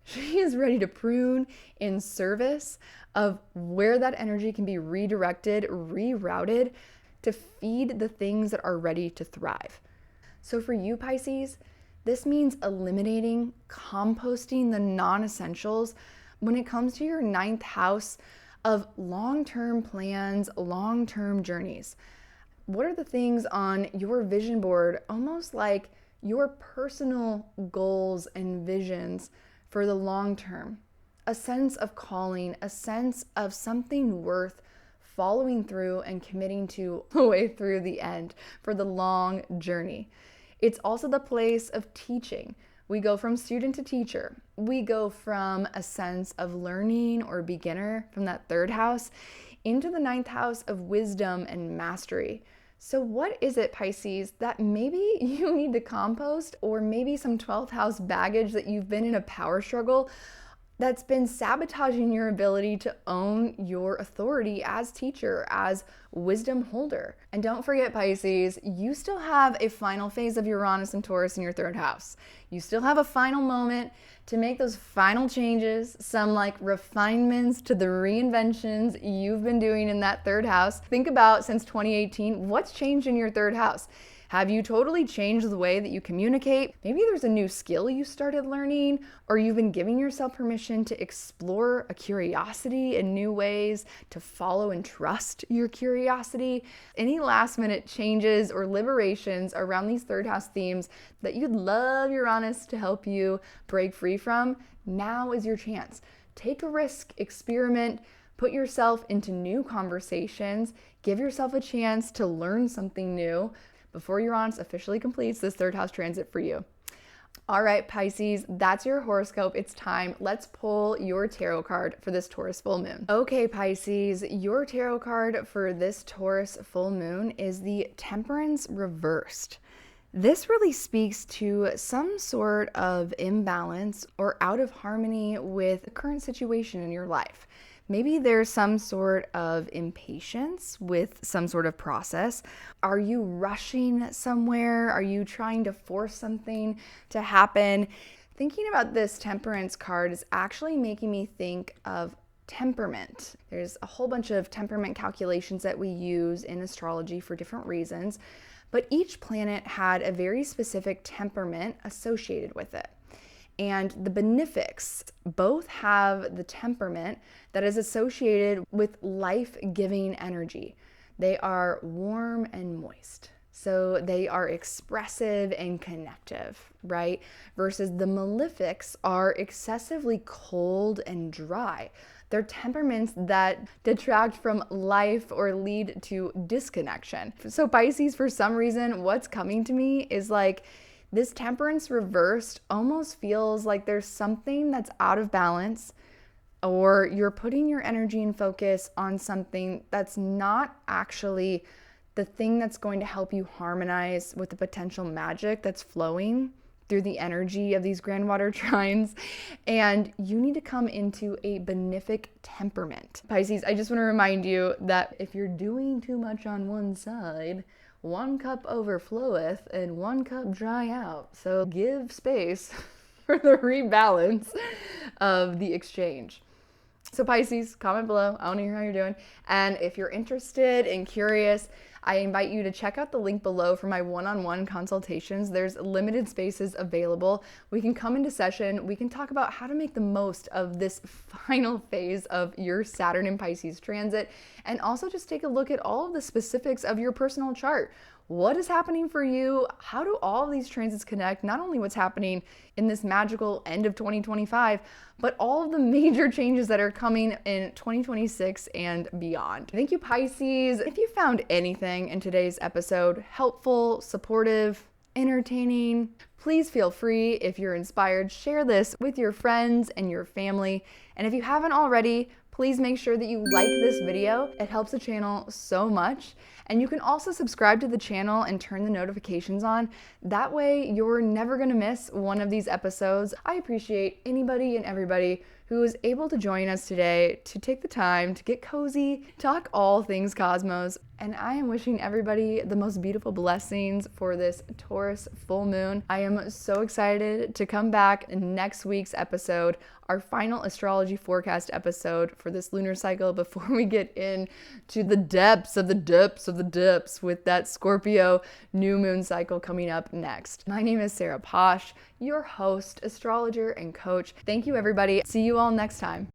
She is ready to prune in service of where that energy can be redirected, rerouted to feed the things that are ready to thrive. So for you, Pisces, this means eliminating, composting the non-essentials when it comes to your 9th house of long-term plans, long-term journeys. What are the things on your vision board, almost like your personal goals and visions for the long term? A sense of calling, a sense of something worth following through and committing to all the way through the end for the long journey. It's also the place of teaching. We go from student to teacher. We go from a sense of learning or beginner from that 3rd house into the 9th house of wisdom and mastery. So what is it, Pisces, that maybe you need to compost, or maybe some 12th house baggage that you've been in a power struggle that's been sabotaging your ability to own your authority as teacher, as wisdom holder? And don't forget, Pisces, you still have a final phase of Uranus and Taurus in your 3rd house. You still have a final moment to make those final changes, some like refinements to the reinventions you've been doing in that 3rd house. Think about, since 2018, what's changed in your 3rd house? Have you totally changed the way that you communicate? Maybe there's a new skill you started learning, or you've been giving yourself permission to explore a curiosity in new ways, to follow and trust your curiosity. Any last minute changes or liberations around these 3rd house themes that you'd love Uranus to help you break free from, now is your chance. Take a risk, experiment, put yourself into new conversations, give yourself a chance to learn something new before Uranus officially completes this 3rd house transit for you. All right, Pisces, that's your horoscope. It's time. Let's pull your tarot card for this Taurus full moon. Okay, Pisces, your tarot card for this Taurus full moon is the Temperance reversed. This really speaks to some sort of imbalance or out of harmony with the current situation in your life. Maybe there's some sort of impatience with some sort of process. Are you rushing somewhere? Are you trying to force something to happen? Thinking about this Temperance card is actually making me think of temperament. There's a whole bunch of temperament calculations that we use in astrology for different reasons, but each planet had a very specific temperament associated with it. And the benefics both have the temperament that is associated with life-giving energy. They are warm and moist. So they are expressive and connective, right? Versus the malefics are excessively cold and dry. They're temperaments that detract from life or lead to disconnection. So Pisces, for some reason, what's coming to me is like, this Temperance reversed almost feels like there's something that's out of balance, or you're putting your energy and focus on something that's not actually the thing that's going to help you harmonize with the potential magic that's flowing through the energy of these grand water trines, and you need to come into a benefic temperament. Pisces, I just want to remind you that if you're doing too much on one side, 1 cup overfloweth and 1 cup dry out. So give space for the rebalance of the exchange. So Pisces, comment below. I want to hear how you're doing. And if you're interested and curious, I invite you to check out the link below for my one-on-one consultations. There's limited spaces available. We can come into session. We can talk about how to make the most of this final phase of your Saturn and Pisces transit, and also just take a look at all of the specifics of your personal chart. What is happening for you? How do all of these transits connect? Not only what's happening in this magical end of 2025, but all of the major changes that are coming in 2026 and beyond. Thank you, Pisces. If you found anything in today's episode helpful, supportive, entertaining, please feel free, if you're inspired, share this with your friends and your family. And if you haven't already, please make sure that you like this video. It helps the channel so much. And you can also subscribe to the channel and turn the notifications on. That way you're never gonna miss one of these episodes. I appreciate anybody and everybody who was able to join us today to take the time to get cozy, talk all things cosmos. And I am wishing everybody the most beautiful blessings for this Taurus full moon. I am so excited to come back in next week's episode, our final astrology forecast episode for this lunar cycle, before we get into the depths of the depths of the depths with that Scorpio new moon cycle coming up next. My name is Sarah Posh, your host, astrologer, and coach. Thank you, everybody. See you all next time.